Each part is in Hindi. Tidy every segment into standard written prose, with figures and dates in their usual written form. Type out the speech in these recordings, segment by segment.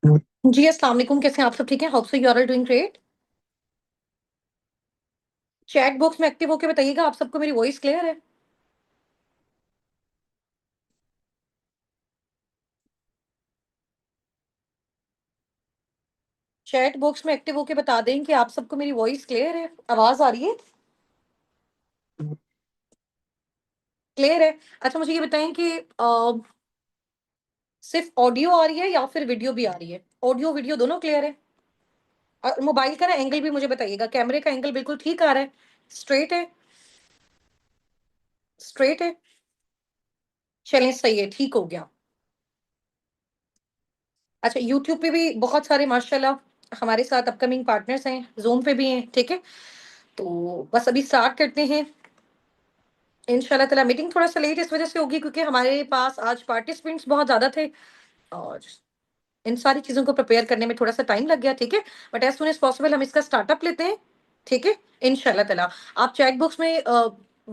जी, अस्सलाम वालेकुम। कैसे हैं आप? सब ठीक हैं? Hope so you are all doing great. Chat box में एक्टिव होके बताइएगा आप सबको मेरी वॉइस क्लियर है? चैट बॉक्स में एक्टिव होके बता दें कि आप सबको मेरी वॉइस क्लियर है, आवाज आ रही है? क्लियर है। अच्छा, मुझे ये बताएं कि सिर्फ ऑडियो आ रही है या फिर वीडियो भी आ रही है? ऑडियो वीडियो दोनों क्लियर है? और मोबाइल का ना एंगल भी मुझे बताइएगा, कैमरे का एंगल बिल्कुल ठीक आ रहा है? स्ट्रेट है? स्ट्रेट है? चलें, सही है, ठीक हो गया। अच्छा, यूट्यूब पे भी बहुत सारे माशाल्लाह हमारे साथ अपकमिंग पार्टनर्स हैं, ज़ूम पे भी हैं, ठीक है? तो बस अभी स्टार्ट करते हैं। इंशाल्लाह ताला मीटिंग थोड़ा-सा लेट इस वज़ह से होगी क्योंकि हमारे पास आज पार्टिसिपेंट्स बहुत ज़्यादा थे और इन सारी चीज़ों को प्रिपेयर करने में थोड़ा-सा टाइम लग गया, ठीक है? But as soon as possible हम इसका स्टार्टअप लेते हैं, ठीक है? इंशाल्लाह ताला। आप चैट बॉक्स में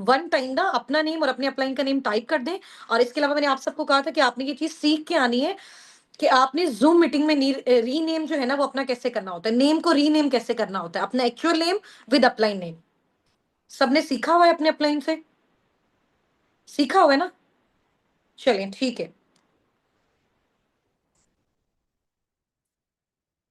वन टाइम ना अपना नेम और अपने अपलाइन का नेम टाइप कर दें और इसके अलावा मैंने आप सबको कहा था कि आपने ये चीज़ सीख के आनी है कि आपने ज़ूम मीटिंग में रीनेम जो है ना वो अपना कैसे करना होता है, नेम को रीनेम कैसे करना होता है, अपना actual name with upline name. सबने सीखा हुआ है अपने अपलाइन से? सीखा हुआ है ना? चलें, ठीक है।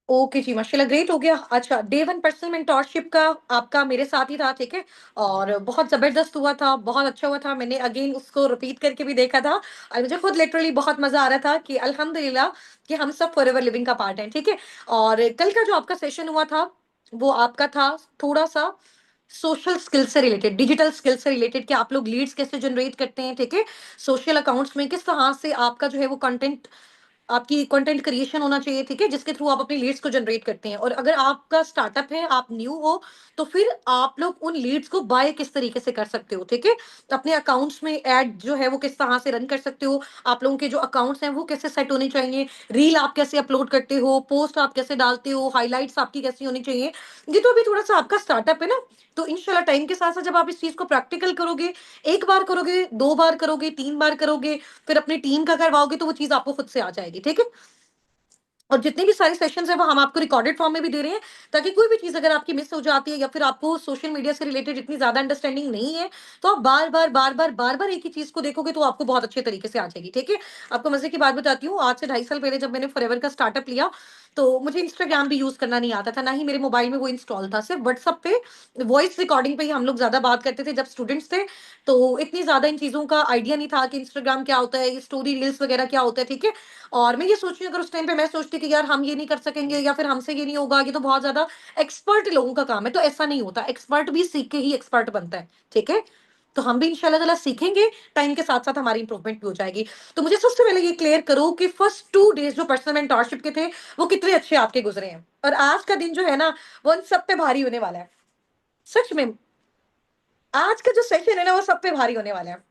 ओके जी, माशाल्लाह ग्रेट हो गया। अच्छा, डे 1 पर्सनल मेंटोरशिप का आपका मेरे साथ ही था, ठीक है? और बहुत ज़बरदस्त हुआ था, बहुत अच्छा हुआ था। मैंने अगेन उसको रिपीट करके भी देखा था और मुझे खुद लिटरली बहुत मज़ा आ रहा था कि अल्हम्दुलिल्लाह कि हम सब फॉरएवर लिविंग का पार्ट हैं, ठीक है? और कल का जो आपका सेशन हुआ था, वो आपका था थोड़ा-सा सोशल स्किल से रिलेटेड, डिजिटल स्किल से रिलेटेड कि आप लोग लीड्स कैसे जनरेट करते हैं, ठीक है? सोशल अकाउंट्स में किस तरह से आपका जो है वो कंटेंट आपकी कंटेंट क्रिएशन होना चाहिए, ठीक है? जिसके थ्रू आप अपनी लीड्स को जनरेट करते हैं और अगर आपका स्टार्टअप है, आप न्यू हो, तो फिर आप लोग उन लीड्स को बाय किस तरीके से कर सकते हो, ठीक है? तो अपने अकाउंट्स में ऐड जो है वो किस तरह से रन कर सकते हो, आप लोगों के जो अकाउंट्स हैं वो कैसे सेट होने चाहिए, रील आप कैसे अपलोड करते हो, पोस्ट आप कैसे डालते हो, हाइलाइट्स आपकी कैसी होनी चाहिए। ये तो अभी थोड़ा-सा आपका स्टार्टअप है ना, तो इंशाल्लाह टाइम के साथ-साथ जब आप इस चीज़ को प्रैक्टिकल करोगे, 1 बार करोगे, 2 बार करोगे, 3 बार करोगे, फिर अपनी टीम का करवाओगे तो वो चीज़ आपको खुद से आ जाएगी, ठीक है? और जितने भी सारे सेशंस हैं वो हम आपको रिकॉर्डेड फॉर्म में भी दे रहे हैं ताकि कोई भी चीज़ अगर आपकी मिस हो जाती है या फिर आपको सोशल मीडिया से रिलेटेड इतनी ज़्यादा अंडरस्टैंडिंग नहीं है, तो आप बार-बार, बार-बार, बार-बार एक ही चीज़ को देखोगे तो आपको बहुत अच्छे तरीके से आ जाएगी, ठीक है? आपको मज़े की बात बताती हूँ, आज से 2.5 साल पहले जब मैंने फॉरएवर का स्टार्टअप लिया, तो मुझे इंस्टाग्राम भी यूज़ करना नहीं आता था, ना ही मेरे मोबाइल में वो इंस्टॉल था, सिर्फ व्हाट्सएप पे वॉइस रिकॉर्डिंग पे ही हम लोग ज़्यादा बात करते थे जब स्टूडेंट्स थे, तो इतनी ज़्यादा इन चीज़ों का आइडिया नहीं था कि इंस्टाग्राम क्या होता है, स्टोरी रील्स वगैरह क्या होता है, ठीक है? और मैं ये सोच रही हूँ अगर उस टाइम पे मैं सोचती कि यार हम ये नहीं कर सकेंगे या फिर हमसे ये नहीं होगा, ये तो बहुत ज़्यादा एक्सपर्ट लोगों का काम है, तो ऐसा नहीं होता। एक्सपर्ट भी सीख के ही एक्सपर्ट बनता है, ठीक है? तो हम भी इंशाल्लाह ताला सीखेंगे, टाइम के साथ-साथ हमारी इंप्रूवमेंट भी हो जाएगी। तो मुझे सबसे पहले ये क्लियर करो कि फर्स्ट 2 डेज़ जो पर्सनल मेंटरशिप के थे, वो कितने अच्छे आपके गुज़रे हैं? और आज का दिन जो है ना, वो उन सब पे भारी होने वाला है। सच में, आज का जो सेशन है ना, वो सब पे भारी होने वाला है।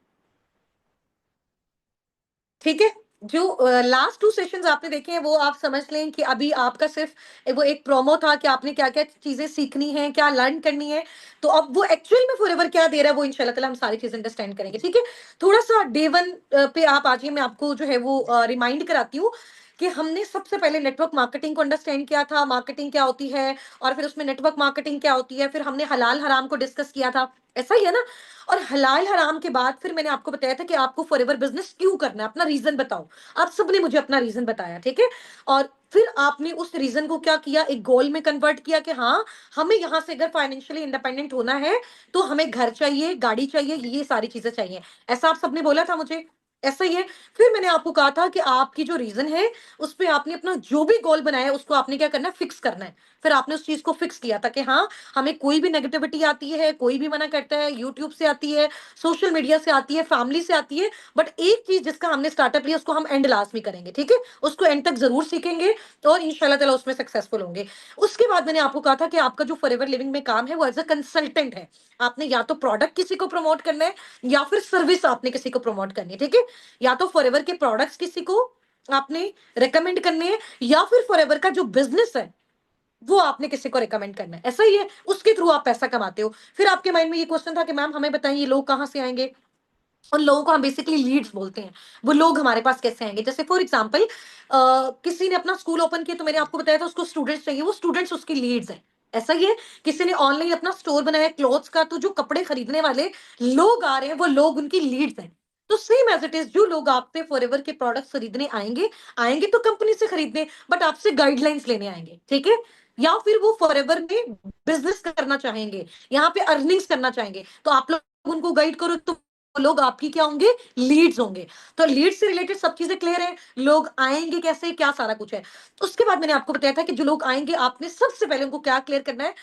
ठीक है? जो लास्ट 2 सेशंस आपने देखे हैं वो आप समझ लें कि अभी आपका सिर्फ़ वो एक प्रोमो था कि आपने क्या-क्या चीज़ें सीखनी हैं, क्या लर्न करनी है। तो अब वो एक्चुअल में फॉरएवर क्या दे रहा है वो इंशाल्लाह ताला हम सारी चीज़ें अंडरस्टैंड करेंगे, ठीक है? थोड़ा-सा डे 1 पे आप आ जाइए, मैं आपको जो है वो रिमाइंड कराती हूँ कि हमने सबसे पहले नेटवर्क मार्केटिंग को अंडरस्टैंड किया था, मार्केटिंग क्या होती है और फिर उसमें नेटवर्क मार्केटिंग क्या होती है, फिर हमने हलाल-हराम को डिस्कस किया था। ऐसा ही है ना? और हलाल हराम के बाद फिर मैंने आपको बताया था कि आपको फॉरएवर बिज़नेस क्यों करना है, अपना रीज़न बताओ। आप सबने मुझे अपना रीज़न बताया, ठीक है? और फिर आपने उस रीज़न को क्या किया, एक गोल में कन्वर्ट किया कि हाँ, हमें यहाँ से अगर फाइनेंशियली इंडिपेंडेंट होना है, तो हमें घर चाहिए, गाड़ी चाहिए, ये सारी चीज़ें चाहिए। ऐसा आप सबने बोला था मुझे, ऐसा ही है। फिर मैंने आपको कहा था कि आपकी जो रीज़न है, उसपे आपने अपना जो भी गोल बनाया है, उसको आपने क्या करना है, फिक्स करना है। फिर आपने उस चीज़ को फिक्स किया था कि हाँ, हमें कोई भी नेगेटिविटी आती है, कोई भी मना करता है, यूट्यूब से आती है, सोशल मीडिया से आती है, फैमिली से आती है, बट एक चीज़ जिसका हमने स्टार्टअप लिया उसको हम एंड लास्ट में करेंगे, ठीक है? उसको एंड तक ज़रूर सीखेंगे और इंशाल्लाह ताला उसमें सक्सेसफुल होंगे। उसके बाद मैंने आपको कहा था कि आपका जो फॉरएवर लिविंग में काम है वो एज़ अ कंसल्टेंट है। आपने या तो प्रोडक्ट किसी को प्रमोट करना है या फिर सर्विस आपने किसी को प्रमोट करनी है, ठीक है? या तो फॉरएवर के प्रोडक्ट्स किसी को आपने रिकमेंड करने हैं या फिर फॉरएवर का जो बिज़नेस है वो आपने किसी को रिकमेंड करना है, ऐसा ही है, उसके थ्रू आप पैसा कमाते हो। फिर आपके माइंड में ये क्वेश्चन था कि मैम हमें बताइए ये लोग कहाँ से आएँगे? उन लोगों को हम बेसिकली लीड्स बोलते हैं। वो लोग हमारे पास कैसे आएँगे? जैसे फॉर एग्ज़ाम्पल किसी ने अपना स्कूल ओपन किया तो मैंने आपको बताया था उसको स्टूडेंट्स चाहिए, वो स्टूडेंट्स उसकी लीड्स हैं। ऐसा ही है, किसी ने ऑनलाइन अपना स्टोर बनाया है क्लॉथ्स का, तो जो कपड़े खरीदने वाले लोग आ रहे हैं, वो लोग उनकी लीड्स हैं। तो सेम एज़ इट इज़ जो लोग आपसे फॉरएवर के प्रोडक्ट्स खरीदने आएँगे, आएँगे तो कंपनी से खरीदने, बट आपसे गाइडलाइंस लेने आएँगे, ठीक है? या फिर वो फॉरएवर में बिज़नेस करना चाहेंगे, यहाँ पे अर्निंग्स करना चाहेंगे, तो आप लोग उनको गाइड करो तो लोग आपकी क्या होंगे? लीड्स होंगे। तो लीड्स से रिलेटेड सब चीज़ें क्लियर है, लोग आएँगे कैसे, क्या सारा कुछ है। उसके बाद मैंने आपको बताया था कि जो लोग आएँगे आपने सबसे पहले उनको क्या क्लियर करना है,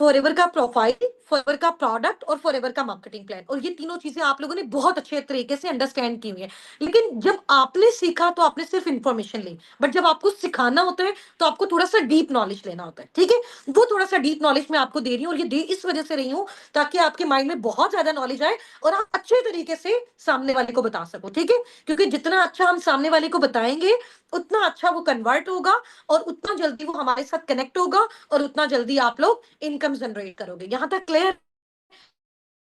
फॉरएवर का प्रोफाइल, फॉरएवर का प्रोडक्ट और फॉरएवर का मार्केटिंग प्लान, और ये तीनों चीजें आप लोगों ने बहुत अच्छे तरीके से अंडरस्टैंड की हुई है। लेकिन जब आपने सीखा तो आपने सिर्फ इंफॉर्मेशन ली, बट जब आपको सिखाना होता है तो आपको थोड़ा सा डीप नॉलेज लेना होता है, ठीक है? वो थोड़ा सा डीप नॉलेज मैं आपको दे रही हूँ, और ये दे इस वजह से रही हूँ ताकि आपके माइंड में बहुत ज्यादा नॉलेज आए और आप अच्छे तरीके से सामने वाले को बता सको, ठीक है? क्योंकि जितना अच्छा हम सामने वाले को बताएंगे उतना अच्छा वो कन्वर्ट होगा, और उतना जल्दी वो हमारे साथ कनेक्ट होगा, और उतना जल्दी आप लोग इनकम जनरेट करोगे। यहाँ तक क्लियर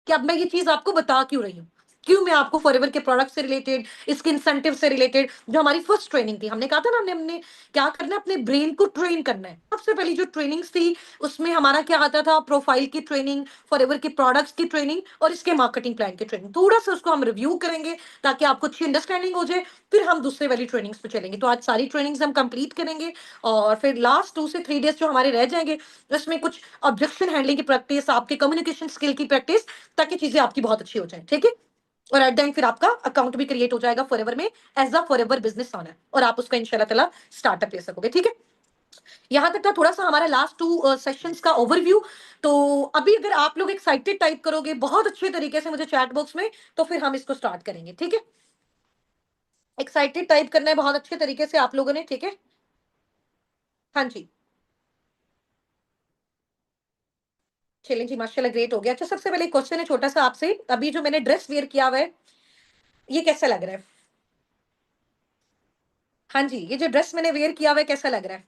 कि अब मैं ये चीज़ आपको बता क्यों रही हूँ? क्यों मैं आपको फॉरएवर के प्रोडक्ट से रिलेटेड, इसके इंसेंटिव से रिलेटेड, जो हमारी फर्स्ट ट्रेनिंग थी, हमने कहा था ना हमने हमने क्या करना है, अपने ब्रेन को ट्रेन करना है। सबसे पहली जो ट्रेनिंग्स थी, उसमें हमारा क्या आता था, प्रोफाइल की ट्रेनिंग, फॉरएवर के प्रोडक्ट्स की ट्रेनिंग और इसके मार्केटिंग प्लान की ट्रेनिंग। थोड़ा-सा उसको हम रिव्यू करेंगे ताकि आपको अच्छी अंडरस्टैंडिंग हो जाए, फिर हम दूसरे वाली ट्रेनिंग्स पे चलेंगे। तो आज सारी ट्रेनिंग्स हम कंप्लीट करेंगे, और फिर लास्ट 2 से 3 डेज़ जो हमारे रह जाएँगे, उसमें कुछ ऑब्जेक्शन हैंडलिंग की प्रैक्टिस, आपके कम्युनिकेशन स्किल की प्रैक्टिस, ताकि चीजें आपकी बहुत अच्छी हो जाए, ठीक है? और एट द एंड फिर आपका अकाउंट भी क्रिएट हो जाएगा फॉरएवर में as a Forever business owner, और आप उसका इंशाल्लाह ताला स्टार्टअप ले सकोगे, ठीक है? यहां तक था थोड़ा सा हमारा लास्ट 2 सेशंस का ओवरव्यू। तो अभी अगर आप लोग एक्साइटेड टाइप करोगे बहुत अच्छे तरीके से मुझे चैट बॉक्स में, तो फिर हम इसको स्टार्ट करेंगे, ठीक है? एक्साइटेड टाइप करना है बहुत अच्छे तरीके से आप लोगों ने, ठीक है? हाँ जी। चलें जी, माशाल्लाह ग्रेट हो गया। अच्छा, सबसे पहले एक क्वेश्चन है छोटा सा आपसे, अभी जो मैंने ड्रेस वेयर किया हुआ है, ये कैसा लग रहा है? हाँ जी, ये जो ड्रेस मैंने वेयर किया हुआ है कैसा लग रहा है?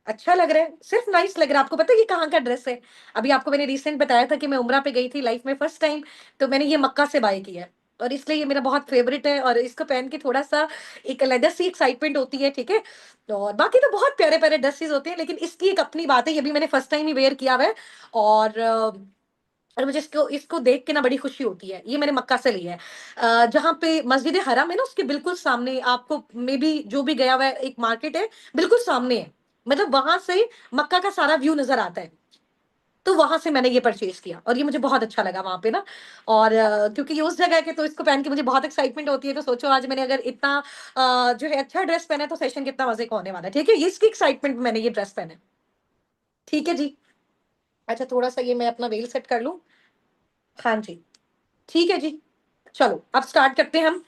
अच्छा लग रहा है, सिर्फ नाइस लग रहा है। आपको पता है ये कहाँ का ड्रेस है? अभी आपको मैंने रिसेंट बताया था कि मैं उम्रा पे गई थी लाइफ में फर्स्ट टाइम, तो मैंने ये मक्का से बाय किया है, और इसलिए ये मेरा बहुत फेवरेट है, और इसको पहन के थोड़ा-सा एक अलग सी एक्साइटमेंट होती है, ठीक है? और बाकी तो बहुत प्यारे-प्यारे ड्रेसेस होते हैं, लेकिन इसकी एक अपनी बात है, ये भी मैंने फर्स्ट टाइम ही वेयर किया हुआ है, और मुझे इसको इसको देख के ना बड़ी खुशी होती है। ये मैंने मक्का से लिया है। जहाँ पे मस्जिद हरम है ना, उसके बिल्कुल सामने आपको मे बी जो भी गया हुआ है, एक मार्केट है, बिल्कुल सामने है। मतलब वहाँ से मक्का का सारा व्यू नज़र आता है। तो वहाँ से मैंने ये परचेज़ किया, और ये मुझे बहुत अच्छा लगा वहाँ पे ना, और क्योंकि ये उस जगह है कि तो इसको पहन के मुझे बहुत एक्साइटमेंट होती है। तो सोचो आज मैंने अगर इतना जो है अच्छा ड्रेस पहना है, तो सेशन कितना मज़े का होने वाला है, ठीक है? ये इसकी एक्साइटमेंट में मैंने ये ड्रेस पहना है। ठीक है जी। अच्छा, थोड़ा-सा ये मैं अपना वेल सेट कर लूँ। हाँ जी। ठीक है जी। चलो, अब स्टार्ट करते हैं हम।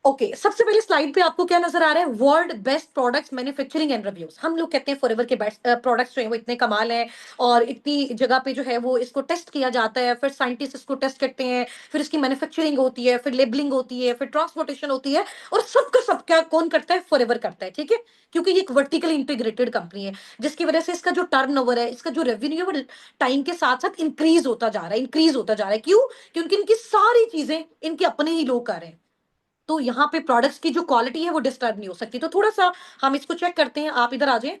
ओके, सबसे पहले स्लाइड पे आपको क्या नजर आ रहा है? World best products manufacturing and reviews. हम लोग कहते हैं फॉरएवर के बेस्ट प्रोडक्ट्स जो हैं वो इतने कमाल हैं, और इतनी जगह पे जो है वो इसको टेस्ट किया जाता है, फिर साइंटिस्ट इसको टेस्ट करते हैं, फिर इसकी मैन्युफैक्चरिंग होती है, फिर लेबलिंग होती है, फिर ट्रांसपोर्टेशन होती है, और सबका सब क्या कौन करता है? फॉरएवर करता है, ठीक है? क्योंकि ये एक वर्टिकली इंटीग्रेटेड कंपनी है, जिसकी वजह से इसका जो टर्नओवर है, इसका जो रेवेन्यू है, वो टाइम के साथ साथ इंक्रीज होता जा रहा है, इंक्रीज होता जा रहा है। क्यों? क्योंकि इनकी सारी चीजें इनके अपने ही लोग कर रहे हैं। तो यहाँ पे प्रोडक्ट्स की जो क्वालिटी है वो डिस्टर्ब नहीं हो सकती। तो थोड़ा-सा हम इसको चेक करते हैं, आप इधर आ जाएँ।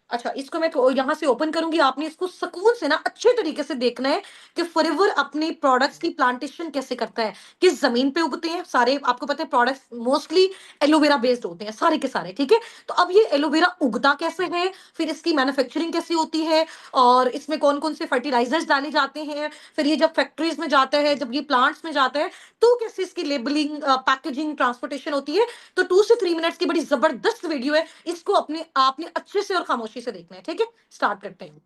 अच्छा, इसको मैं तो यहाँ से ओपन करूँगी, आपने इसको सुकून से ना अच्छे तरीके से देखना है कि फॉरएवर अपने प्रोडक्ट्स की प्लांटेशन कैसे करता है, किस ज़मीन पे उगते हैं सारे। आपको पता है प्रोडक्ट्स मोस्टली एलोवेरा बेस्ड होते हैं, सारे के सारे, ठीक है? तो अब ये एलोवेरा उगता कैसे है, फिर इसकी मैन्युफैक्चरिंग कैसे होती है, और इसमें कौन-कौन से फर्टिलाइज़र्स डाले जाते हैं, फिर ये जब फैक्ट्रीज़ में जाता है, जब ये प्लांट्स में जाता है, तो कैसे इसकी लेबलिंग, पैकेजिंग, ट्रांसपोर्टेशन होती है। तो 2 से 3 मिनट्स की बड़ी ज़बरदस्त वीडियो है। इसको अपने आपने अच्छे से और खामोशी से देखना है, ठीक है? स्टार्ट करते हैं।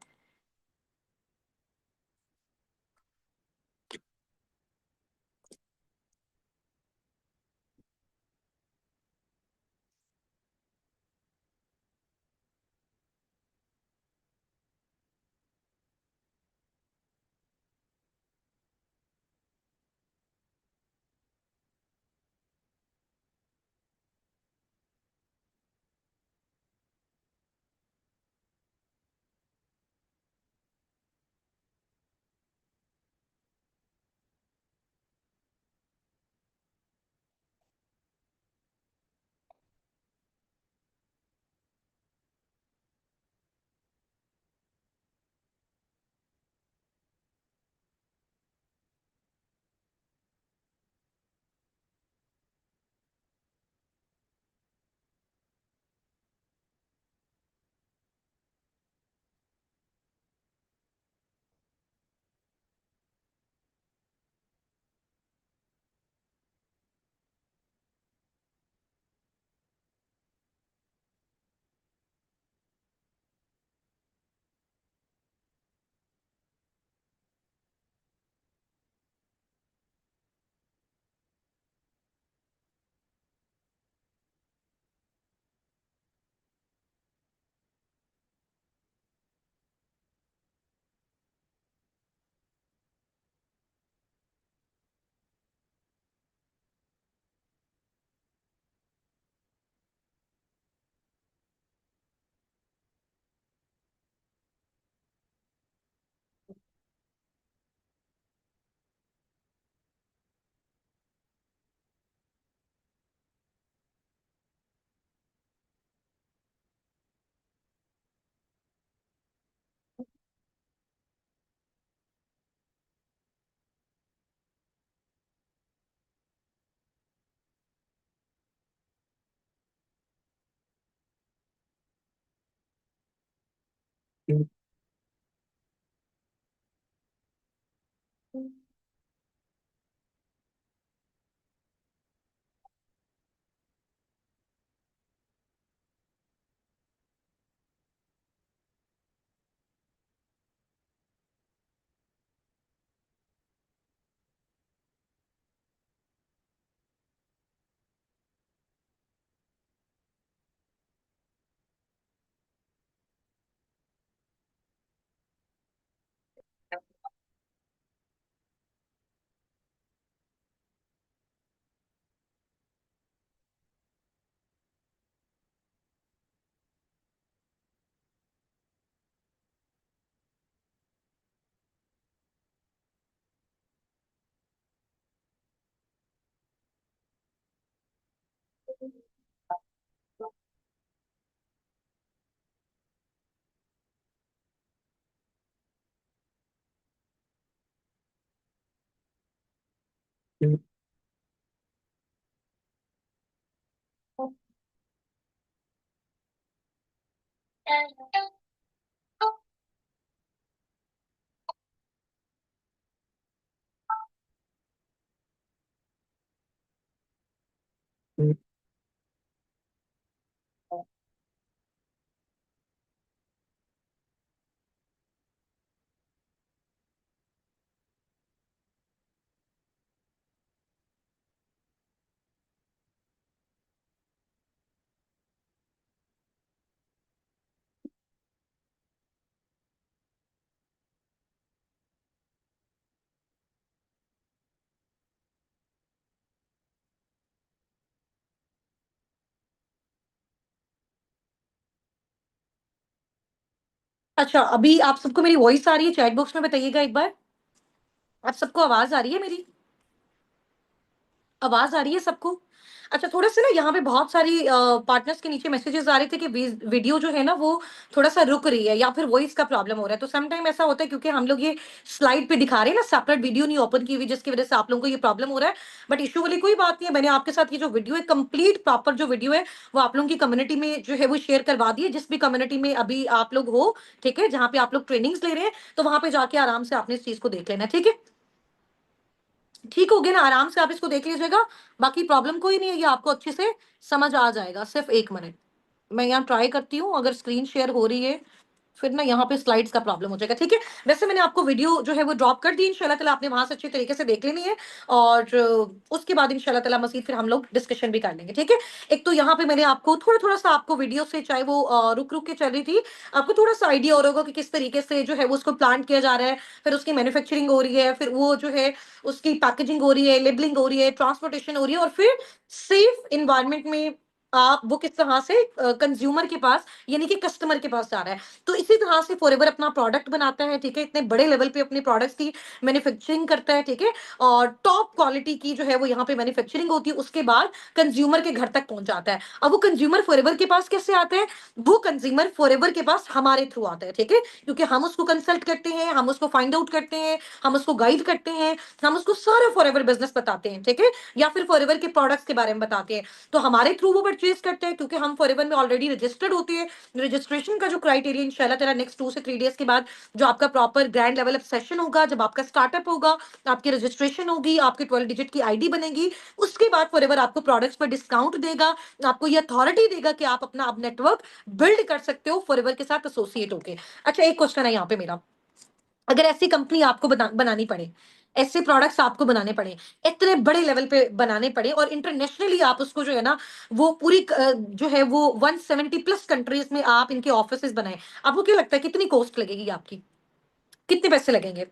अच्छा, अभी आप सबको मेरी वॉइस आ रही है? चैट बॉक्स में बताइएगा एक बार। आप सबको आवाज़ आ रही है मेरी? आवाज़ आ रही है सबको? अच्छा, थोड़ा-सा ना यहाँ पे बहुत सारी पार्टनर्स के नीचे मैसेजेस आ रहे थे कि वीडियो जो है ना वो थोड़ा-सा रुक रही है या फिर वॉइस का प्रॉब्लम हो रहा है। तो सम टाइम ऐसा होता है क्योंकि हम लोग ये स्लाइड पे दिखा रहे हैं ना, सेपरेट वीडियो नहीं ओपन की हुई, जिसकी वज़ह से आप लोगों को ये प्रॉब्लम हो रहा है। बट इश्यू वाली कोई बात नहीं है। मैंने आपके साथ ये जो वीडियो है, कंप्लीट प्रॉपर जो वीडियो है, वो आप लोगों की कम्युनिटी में जो है वो शेयर करवा दी है। जिस भी कम्युनिटी में अभी आप लोग हो, ठीक है? जहाँ पे आप लोग ट्रेनिंग्स ले रहे हैं, तो वहाँ पे जाके आराम से आपने इस चीज़ को देख लेना है, ठीक है? ठीक हो गया ना? आराम से आप इसको देख लीजिएगा। बाकी प्रॉब्लम कोई नहीं है, ये आपको अच्छे से समझ आ जाएगा। सिर्फ़ 1 मिनट, मैं यहाँ ट्राई करती हूँ, अगर स्क्रीन शेयर हो रही है, फिर ना यहाँ पे स्लाइड्स का प्रॉब्लम हो जाएगा, ठीक है? वैसे मैंने आपको वीडियो जो है वो ड्रॉप कर दी इंशाल्लाह ताला, आपने वहाँ से अच्छे तरीके से देख लेनी है और उसके बाद इंशाल्लाह ताला मज़ीद फिर हम लोग डिस्कशन भी कर लेंगे, ठीक है? एक तो यहाँ पे मैंने आपको थोड़ा-थोड़ा सा आपको वीडियो से, चाहे वो रुक-रुक के चल रही थी, आपको थोड़ा-सा आइडिया हो रहा होगा कि किस तरीके से जो है वो उसको प्लांट किया जा रहा है, फिर उसकी मैन्युफैक्चरिंग हो रही है, फिर वो जो है उसकी पैकेजिंग हो रही है, लेबलिंग हो रही है, ट्रांसपोर्टेशन हो रही है और फिर सेफ एनवायरनमेंट में वो किस तरह से कंज्यूमर के पास यानी कि कस्टमर के पास जा रहा है। तो इसी तरह से फॉरएवर अपना प्रोडक्ट बनाता है, ठीक है? इतने बड़े लेवल पे अपने प्रोडक्ट्स की मैन्युफैक्चरिंग करता है, ठीक है? और टॉप क्वालिटी की जो है वो यहाँ पे मैन्युफैक्चरिंग होती है, उसके बाद कंज्यूमर के घर तक पहुँच जाता है। अब वो कंज्यूमर फॉरएवर के पास कैसे आता है? वो कंज्यूमर फॉरएवर के पास हमारे थ्रू आता है, ठीक है? क्योंकि हम उसको कंसल्ट करते हैं, हम उसको फाइंड आउट करते हैं, हम उसको गाइड करते हैं, हम उसको सारा फॉरएवर बिज़नेस बताते हैं, ठीक है? या फिर फॉरएवर के प्रोडक्ट्स के बारे में बताते हैं। तो हमारे थ्रू वो परचेज़ करते हैं क्योंकि हम फॉरएवर में ऑलरेडी रजिस्टर्ड होते हैं। रजिस्ट्रेशन का जो क्राइटेरिया इंशाल्लाह ताला नेक्स्ट 2 से 3 डेज़ के बाद जो आपका proper grand level of session होगा, जब आपका स्टार्टअप होगा, आपकी रजिस्ट्रेशन होगी, आपकी 12 डिजिट की आईडी बनेगी, उसके बाद फॉरएवर आपको प्रोडक्ट्स पर डिस्काउंट देगा, आपको ये अथॉरिटी देगा कि आप अपना अब नेटवर्क बिल्ड कर सकते हो फॉरएवर के साथ एसोसिएट होके। अच्छा, एक क्वेश्चन है यहाँ पे मेरा, अगर ऐसी कंपनी आपको बनानी पड़े, ऐसे प्रोडक्ट्स आपको बनाने पड़े, इतने बड़े लेवल पे बनाने पड़े और इंटरनेशनली आप उसको जो है ना, वो पूरी जो है वो 170 प्लस कंट्रीज़ में आप इनके ऑफिसेज़ बनाएँ। आपको क्या लगता है कितनी कॉस्ट लगेगी आपकी? कितने पैसे लगेंगे?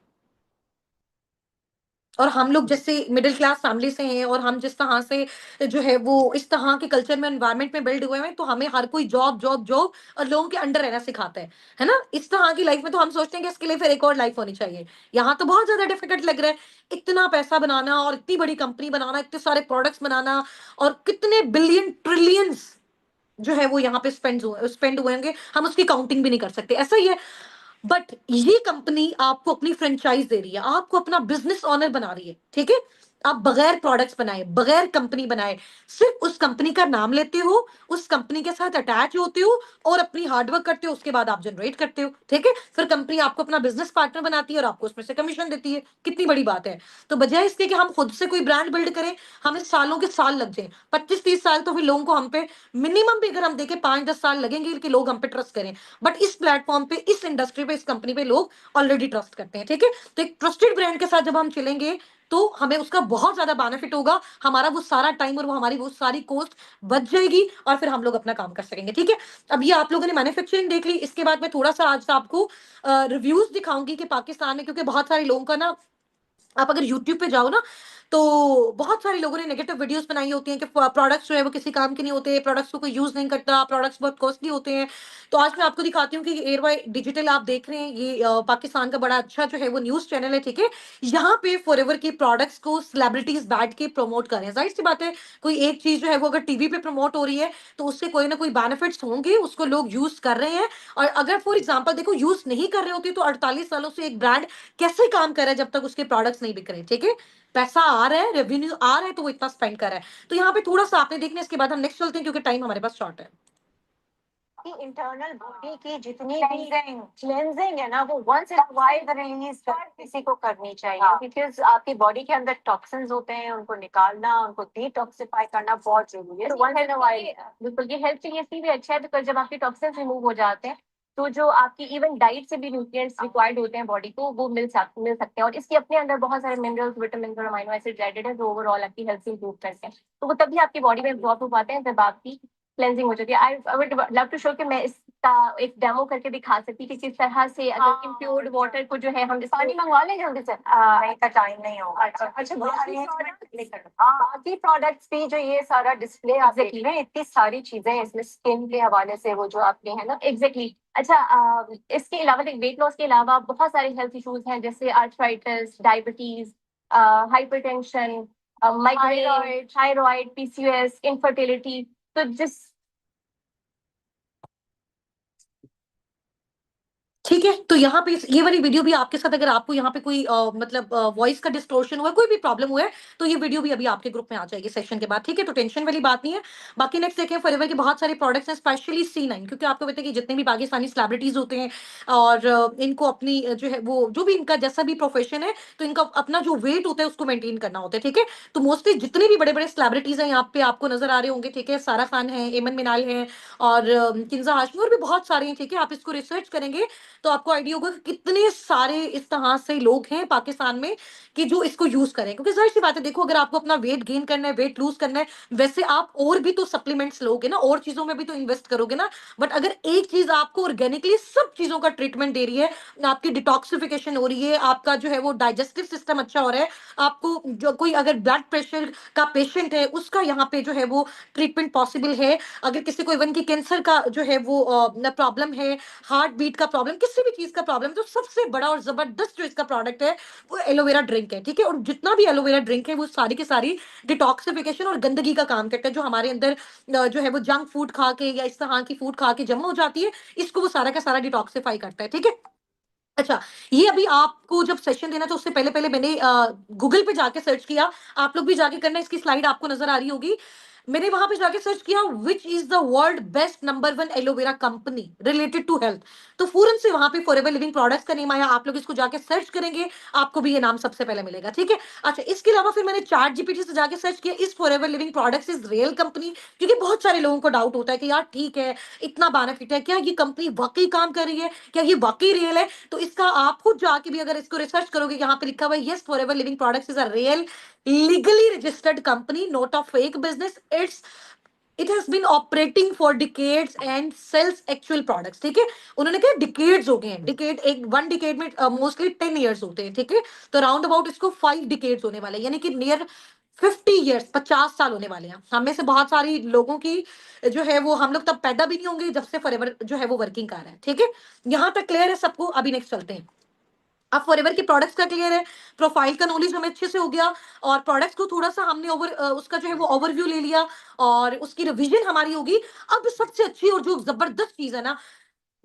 और हम लोग जैसे मिडिल क्लास फैमिली से हैं और हम जिस तरह से जो है वो इस तरह के कल्चर में एनवायरनमेंट में बिल्ड हुए हैं, तो हमें हर कोई जॉब जॉब जॉब और लोगों के अंडर रहना सिखाता है ना? इस तरह की लाइफ में तो हम सोचते हैं कि इसके लिए फिर एक और लाइफ होनी चाहिए। यहाँ तो बहुत ज्यादा डिफिकल्ट लग रहा है, इतना पैसा बनाना और इतनी बड़ी कंपनी बनाना, इतने सारे प्रोडक्ट्स बनाना और कितने बिलियन ट्रिलियंस जो है वो यहाँ पे स्पेंड हुए होंगे, हम उसकी काउंटिंग भी नहीं कर सकते, ऐसा ही है। बट ये कंपनी आपको अपनी फ्रेंचाइज दे रही है, आपको अपना बिजनेस ऑनर बना रही है, ठीक है? आप बगैर प्रोडक्ट्स बनाए, बगैर कंपनी बनाए, सिर्फ उस कंपनी का नाम लेते हो, उस कंपनी के साथ अटैच होते हो और अपनी हार्डवर्क करते हो, उसके बाद आप जनरेट करते हो, ठीक है? फिर कंपनी आपको अपना बिजनेस पार्टनर बनाती है और आपको उसमें से कमीशन देती है। कितनी बड़ी बात है। तो बजाय इसके कि हम खुद से कोई ब्रांड बिल्ड करें, हमें सालों के साल लग जाए, 25-30 साल, तो फिर लोगों को हम पे मिनिमम भी अगर हम देखें 5-10 साल लगेंगे कि लोग हम पे ट्रस्ट करें। बट इस प्लेटफॉर्म पे, इस इंडस्ट्री पे, इस कंपनी पे लोग ऑलरेडी ट्रस्ट करते हैं, ठीक है? तो एक ट्रस्टेड ब्रांड के साथ जब हम चलेंगे, तो हमें उसका बहुत ज्यादा बेनिफिट होगा। हमारा वो सारा टाइम और वो हमारी वो सारी कॉस्ट बच जाएगी और फिर हम लोग अपना काम कर सकेंगे, ठीक है? अब ये आप लोगों ने मैन्युफैक्चरिंग देख ली। इसके बाद मैं थोड़ा सा आज आपको रिव्यूज दिखाऊंगी कि पाकिस्तान में, क्योंकि बहुत सारे लोगों का ना, आप अगर यूट्यूब पे जाओ ना, तो बहुत सारे लोगों ने नेगेटिव वीडियोस बनाई होती हैं कि प्रोडक्ट्स जो है वो किसी काम के नहीं होते, प्रोडक्ट्स को कोई यूज नहीं करता, प्रोडक्ट्स बहुत कॉस्टली होते हैं। तो आज मैं आपको दिखाती हूँ कि एयर वाई डिजिटल आप देख रहे हैं, ये पाकिस्तान का बड़ा अच्छा जो है वो न्यूज चैनल है, ठीक है? यहाँ पे फॉरएवर के प्रोडक्ट्स को सेलिब्रिटीज बैठ के प्रमोट कर रहे हैं। जाहिर सी बात है, कोई एक चीज जो है वो अगर टीवी पे प्रमोट हो रही है, तो उससे कोई ना कोई बेनिफिट्स होंगे, उसको लोग यूज कर रहे हैं। और अगर फॉर एग्जाम्पल देखो, यूज नहीं कर रहे होते तो 48 सालों से एक ब्रांड कैसे काम कर रहा है जब तक उसके प्रोडक्ट्स नहीं बिक रहे, ठीक है? पैसा आ रहा है, रेवेन्यू आ रहा है, तो वो इतना स्पेंड कर रहा है। तो यहाँ पे थोड़ा सा आपने देखना, इसके बाद हम नेक्स्ट चलते हैं क्योंकि टाइम हमारे पास शॉर्ट है। कि इंटरनल बॉडी की जितनी भी क्लेंजिंग है ना, वो वंस इन वाइल रिलीज हर किसी को करनी चाहिए, बिकॉज आपकी बॉडी के अंदर टॉक्सिन्स होते हैं, उनको निकालना, उनको डिटॉक्सिफाई करना बहुत जरूरी है। तो वंस इन वाइल बिल्कुल ये हेल्थ के लिए इसलिए भी अच्छा है, बिकॉज जब आपके टॉक्सिन्स रिमूव हो जाते हैं, तो जो आपकी इवन डाइट से भी न्यूट्रिएंट्स रिक्वायर्ड होते हैं बॉडी को, वो मिल सकते हैं। और इसके अपने अंदर बहुत सारे मिनरल्स, विटामिन और अमीनो एसिड एडेड है, जो ओवरऑल आपकी हेल्थ से इंप्रूव करते हैं। तो वो तभी आपकी बॉडी में एब्जॉर्ब हो पाते हैं जब आपकी क्लेंजिंग हो जाती है। I would love to show कि मैं इसका एक डेमो करके दिखा सकती कि किस तरह से अगर इम्प्योर्ड वाटर को जो है हम पानी मंगवा लें जल्दी से। नहीं का टाइम नहीं होगा। अच्छा बाकी प्रोडक्ट्स भी जो ये सारा डिस्प्ले आप देख रहे हैं, इतनी सारी चीजें हैं इसमें स्किन के हवाले से, वो जो आपके है ना। एग्जैक्टली। अच्छा इसके अलावा वेट लॉस के अलावा बहुत सारे हेल्थ इश्यूज हैं, जैसे arthritis, diabetes, hypertension, migraine, thyroid, PCOS, infertility. तो जिस ठीक है, तो यहाँ पे ये वाली वीडियो भी आपके साथ, अगर आपको यहाँ पे कोई मतलब वॉइस का डिस्टोर्शन हुआ है, कोई भी प्रॉब्लम हुआ है, तो ये वीडियो भी अभी आपके ग्रुप में आ जाएगी सेशन के बाद, ठीक है? तो टेंशन वाली बात नहीं है। बाकी नेक्स्ट देखें, फॉरएवर के बहुत सारे प्रोडक्ट्स हैं, स्पेशली C9, क्योंकि आपको पता है कि जितने भी पाकिस्तानी सेलिब्रिटीज होते हैं और इनको अपनी जो है वो, जो भी इनका जैसा भी प्रोफेशन है, तो इनका अपना जो वेट होता है उसको मेंटेन करना होता है, ठीक है? तो मोस्टली जितने भी बड़े बड़े सेलिब्रिटीज हैं यहाँ पे आपको नजर आ रहे होंगे, ठीक है? सारा खान है, एमन मिनाल है, और किंजा हाशमी, और भी बहुत सारे हैं, ठीक है? आप इसको रिसर्च करेंगे तो आपको आइडिया होगा कि कितने सारे इस तरह से लोग हैं पाकिस्तान में कि जो इसको यूज करें। क्योंकि जाहिर सी बात है, देखो, अगर आपको अपना वेट गेन करना है, वेट लूज करना है, वैसे आप और भी तो सप्लीमेंट्स लोगे ना, और चीजों में भी तो इन्वेस्ट करोगे ना। बट अगर एक चीज आपको ऑर्गेनिकली सब चीजों का ट्रीटमेंट दे रही है, आपकी डिटॉक्सिफिकेशन हो रही है, आपका जो है वो डाइजेस्टिव सिस्टम अच्छा हो रहा है, आपको जो कोई अगर ब्लड प्रेशर का पेशेंट है उसका यहाँ पे जो है वो ट्रीटमेंट पॉसिबल है, अगर किसी को इवन की कैंसर का जो है वो प्रॉब्लम है, हार्ट बीट का प्रॉब्लम, किसी भी चीज का प्रॉब्लम, तो सबसे बड़ा और जबरदस्त जो इसका प्रोडक्ट है वो एलोवेरा ड्रिंक है, ठीक है? और जितना भी एलोवेरा ड्रिंक है वो सारी की सारी डिटॉक्सिफिकेशन और गंदगी का काम करता है, जो हमारे अंदर जो है वो जंक फूड खा के या इस तरह की फूड खा के जमा हो जाती है, इसको वो सारा का सारा डिटॉक्सिफाई करता है, ठीक है? अच्छा, ये अभी आपको जब सेशन देना, तो उससे पहले पहले मैंने गूगल पे जाके सर्च किया, आप लोग भी जाके करना, इसकी स्लाइड आपको नजर आ रही होगी। मैंने वहां पे जाके सर्च किया, which is the world best number 1 aloe vera company related to health. तो फौरन से वहां पे फॉरएवर लिविंग प्रोडक्ट्स का नेम आया। आप लोग इसको जाके सर्च करेंगे, आपको भी ये नाम सबसे पहले मिलेगा, ठीक है? अच्छा, इसके अलावा फिर मैंने चैट जीपीटी से जाके सर्च किया, इस forever Living Products is real company, क्योंकि बहुत सारे लोगों को डाउट होता है कि यार ठीक है, इतना बेनिफिट है, क्या ये कंपनी वाकई काम कर रही है, क्या ये वाकई रियल है? तो इसका आप खुद जाके भी अगर इसको रिसर्च करोगे, यहाँ पे लिखा हुआ है, yes, Forever Living Products is a real legally registered company, not a fake business, it has been operating for decades and sells actual products, ठीक है? उन्होंने कहा डिकेड्स हो गए हैं, डिकेड एक वन डिकेड में मोस्टली 10 ईयर्स होते हैं, ठीक है? तो राउंड अबाउट इसको 5 डिकेड्स होने वाले हैं, यानी कि नियर 50 ईयर्स, 50 साल होने वाले हैं। हम में से बहुत सारी लोगों की जो है वो, हम लोग तब पैदा भी नहीं होंगे जब से फॉरएवर जो है वो वर्किंग कर रहा है, ठीक है? यहाँ तक क्लियर है सबको? अभी नेक्स्ट चलते हैं। अब फॉरएवर के प्रोडक्ट्स का क्लियर है, प्रोफाइल का नॉलेज हमें अच्छे से हो गया, और प्रोडक्ट्स को थोड़ा सा हमने उसका जो है वो ओवरव्यू ले लिया, और उसकी रिवीजन हमारी होगी। अब सबसे अच्छी और जो जबरदस्त चीज है ना,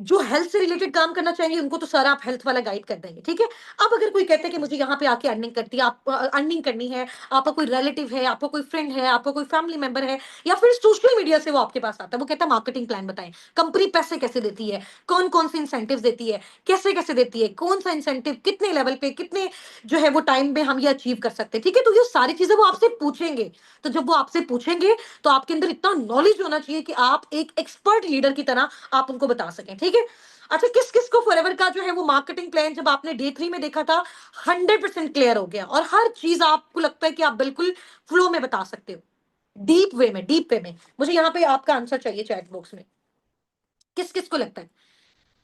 जो हेल्थ से रिलेटेड काम करना चाहेंगे उनको तो सारा आप हेल्थ वाला गाइड कर देंगे, ठीक है। अब अगर कोई कहता है कि मुझे यहाँ पे आके अर्निंग करती है, आप अर्निंग करनी है, आपका कोई रिलेटिव है, आपका कोई फ्रेंड है, आपका कोई फैमिली मेंबर है, या फिर सोशल मीडिया से वो आपके पास आता है, वो कहता है मार्केटिंग प्लान बताएं, कंपनी पैसे कैसे देती है, कौन कौन से इंसेंटिव देती है, कैसे कैसे देती है, कौन सा इंसेंटिव कितने लेवल पे, कितने जो है वो टाइम में हम ये अचीव कर सकते हैं, ठीक है। तो ये सारी चीजें वो आपसे पूछेंगे। तो जब वो आपसे पूछेंगे तो आपके अंदर इतना नॉलेज होना चाहिए कि आप एक एक्सपर्ट लीडर की तरह आप उनको बता सकें, ठीक है। अच्छा, किस किस को फॉरएवर का जो है वो मार्केटिंग प्लान जब आपने डे 3 में देखा था 100% क्लियर हो गया, और हर चीज आपको लगता है कि आप बिल्कुल फ्लो में बता सकते हो, डीप वे में मुझे यहाँ पे आपका आंसर चाहिए चैट बॉक्स में, किस किस को लगता है।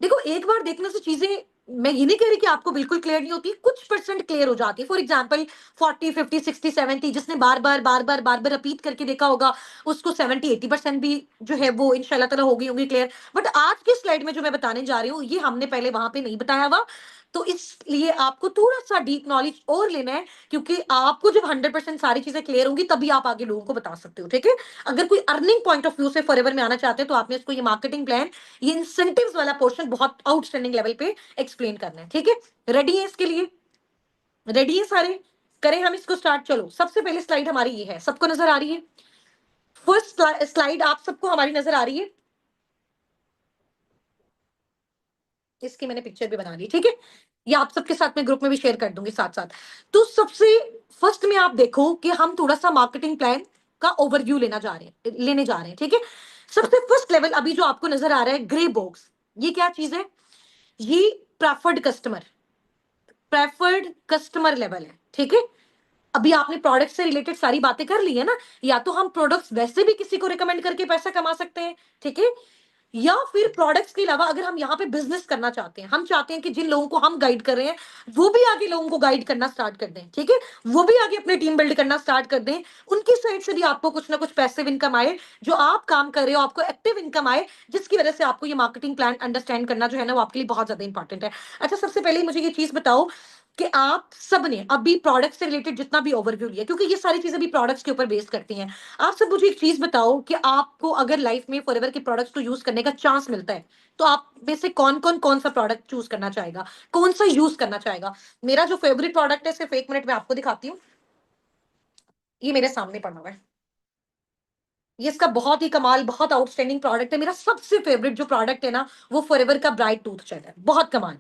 देखो, एक बार देखने से चीजें, मैं ये नहीं कह रही कि आपको बिल्कुल क्लियर नहीं होती, कुछ परसेंट क्लियर हो जाती है। फॉर एग्जांपल 40 50 60 70, जिसने बार बार रिपीट करके देखा होगा, उसको 70 80% भी जो है वो इंशाल्लाह ताला होगी होगी क्लियर। बट आज की स्लाइड में जो मैं बताने जा रही हूँ, ये हमने पहले वहां पे नहीं बताया हुआ, तो इसलिए आपको थोड़ा सा डीप नॉलेज और लेना है, क्योंकि आपको जब 100% सारी चीजें क्लियर होंगी तभी आप आगे लोगों को बता सकते हो, ठीक है। अगर कोई अर्निंग पॉइंट ऑफ व्यू से फॉरएवर में आना चाहते हैं तो आपने इसको ये मार्केटिंग प्लान, ये इंसेंटिव्स वाला पोर्शन बहुत आउटस्टैंडिंग लेवल पे एक्सप्लेन करना है, ठीक है। रेडी है इसके लिए? रेडी है सारे? करें हम इसको स्टार्ट। चलो, सबसे पहले स्लाइड हमारी ये है, सबको नजर आ रही है? फर्स्ट स्लाइड आप सबको हमारी नजर आ रही है? इसकी मैंने पिक्चर भी बना ली, ठीक है। ये आप सबके साथ में ग्रुप में भी शेयर कर दूंगी साथ साथ। तो सबसे फर्स्ट में आप देखो कि हम थोड़ा सा मार्केटिंग प्लान का ओवरव्यू लेने जा रहे हैं, ठीक है। सबसे फर्स्ट लेवल अभी जो आपको नजर आ रहा है, ग्रे बॉक्स, ये क्या चीज है? ये preferred customer, preferred customer level है, ठीक है। अभी आपने प्रोडक्ट से रिलेटेड सारी बातें कर ली है ना, या तो हम प्रोडक्ट्स वैसे भी किसी को रिकमेंड करके पैसा कमा सकते हैं, ठीक है, या फिर प्रोडक्ट्स के अलावा अगर हम यहाँ पे बिजनेस करना चाहते हैं, हम चाहते हैं कि जिन लोगों को हम गाइड कर रहे हैं वो भी आगे लोगों को गाइड करना स्टार्ट कर दें, ठीक है, वो भी आगे अपनी टीम बिल्ड करना स्टार्ट कर दें, उनकी साइड से भी आपको कुछ ना कुछ पैसिव इनकम आए, जो आप काम कर रहे हो आपको एक्टिव इनकम आए, जिसकी वजह से आपको ये मार्केटिंग प्लान अंडरस्टैंड करना जो है ना वो आपके लिए बहुत ज्यादा इंपॉर्टेंट है। अच्छा, सबसे पहले मुझे ये चीज बताओ कि आप सबने अभी प्रोडक्ट से रिलेटेड जितना भी ओवरव्यू लिया, क्योंकि ये सारी चीजें भी प्रोडक्ट्स के ऊपर बेस करती हैं, आप सब मुझे एक चीज बताओ कि आपको अगर लाइफ में फॉरएवर के प्रोडक्ट्स को यूज करने का चांस मिलता है तो आप में से कौन सा प्रोडक्ट चूज करना चाहेगा, कौन सा यूज करना चाहेगा? मेरा जो फेवरेट प्रोडक्ट है, सिर्फ 1 मिनट में आपको दिखाती हूँ, ये मेरे सामने पड़ा हुआ है। ये इसका बहुत ही कमाल, बहुत आउटस्टैंडिंग प्रोडक्ट है, मेरा सबसे फेवरेट जो प्रोडक्ट है ना वो फॉरएवर का ब्राइट टूथ जेल है, बहुत कमाल।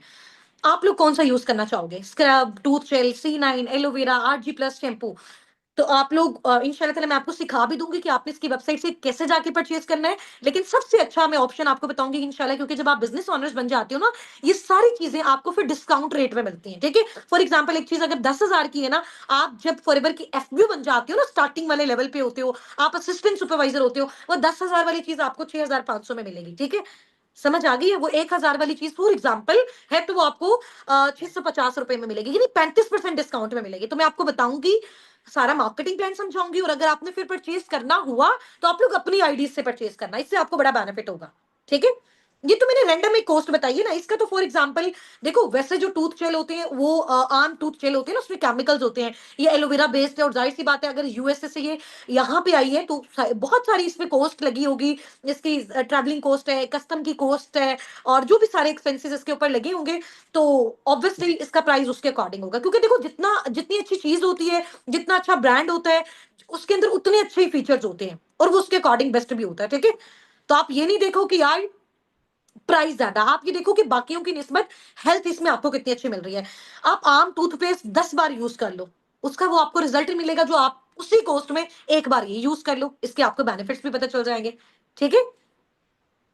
आप लोग कौन सा यूज करना चाहोगे? Scrub, tooth gel, C9, aloe vera, RG+ shampoo? तो आप लोग इंशाल्लाह ताला मैं आपको सिखा भी दूंगी कि आपने इसकी वेबसाइट से कैसे जाके परचेज करना है, लेकिन सबसे अच्छा मैं ऑप्शन आपको बताऊंगी इंशाल्लाह, क्योंकि जब आप बिजनेस ऑनर्स बन जाते हो ना, ये सारी चीजें आपको फिर डिस्काउंट रेट में मिलती हैं, ठीक है। फॉर एग्जांपल एक चीज अगर 10,000 की है ना, आप जब फॉरएवर की एफबी बन जाते हो ना, स्टार्टिंग वाले लेवल पे होते हो, आप असिस्टेंट सुपरवाइजर होते हो, वो 10,000 वाली चीज आपको 6,500 में मिलेगी, ठीक है। समझ आ गई है? वो 1,000 वाली चीज फॉर एग्जाम्पल है तो वो आपको 650 रुपए में मिलेगी, यानी 35% डिस्काउंट में मिलेगी। तो मैं आपको बताऊंगी, सारा मार्केटिंग प्लान समझाऊंगी, और अगर आपने फिर परचेज करना हुआ तो आप लोग अपनी आईडी से परचेज करना, इससे आपको बड़ा बेनिफिट होगा, ठीक है। ये तो मैंने रैंडम एक कॉस्ट बताई है ना, इसका तो फॉर एग्जांपल देखो, वैसे जो टूथ जेल होते हैं वो आम टूथ जेल होते हैं ना, उसमें केमिकल्स होते हैं, ये एलोवेरा बेस्ड है, और जाहिर सी बात है अगर यूएसए से ये यहाँ पे आई है तो बहुत सारी इसमें कॉस्ट लगी होगी, इसकी ट्रैवलिंग कॉस्ट है, कस्टम की कॉस्ट है, और जो भी सारे एक्सपेंसेस इसके ऊपर लगे होंगे, तो ऑब्वियसली इसका प्राइस उसके अकॉर्डिंग होगा, क्योंकि देखो जितनी अच्छी चीज होती है, जितना अच्छा ब्रांड होता है, उसके अंदर उतने अच्छे फीचर्स होते हैं, और वो उसके अकॉर्डिंग बेस्ट भी होता है, ठीक है। तो आप ये नहीं देखो कि यार प्राइस ज्यादा, आप ये देखो कि बाकियों की निस्बत हेल्थ इसमें आपको कितनी अच्छी मिल रही है। आप आम टूथपेस्ट 10 बार यूज कर लो, उसका वो आपको रिजल्ट मिलेगा जो आप उसी कॉस्ट में एक बार ये यूज कर लो, इसके आपको बेनिफिट्स भी पता चल जाएंगे, ठीक है।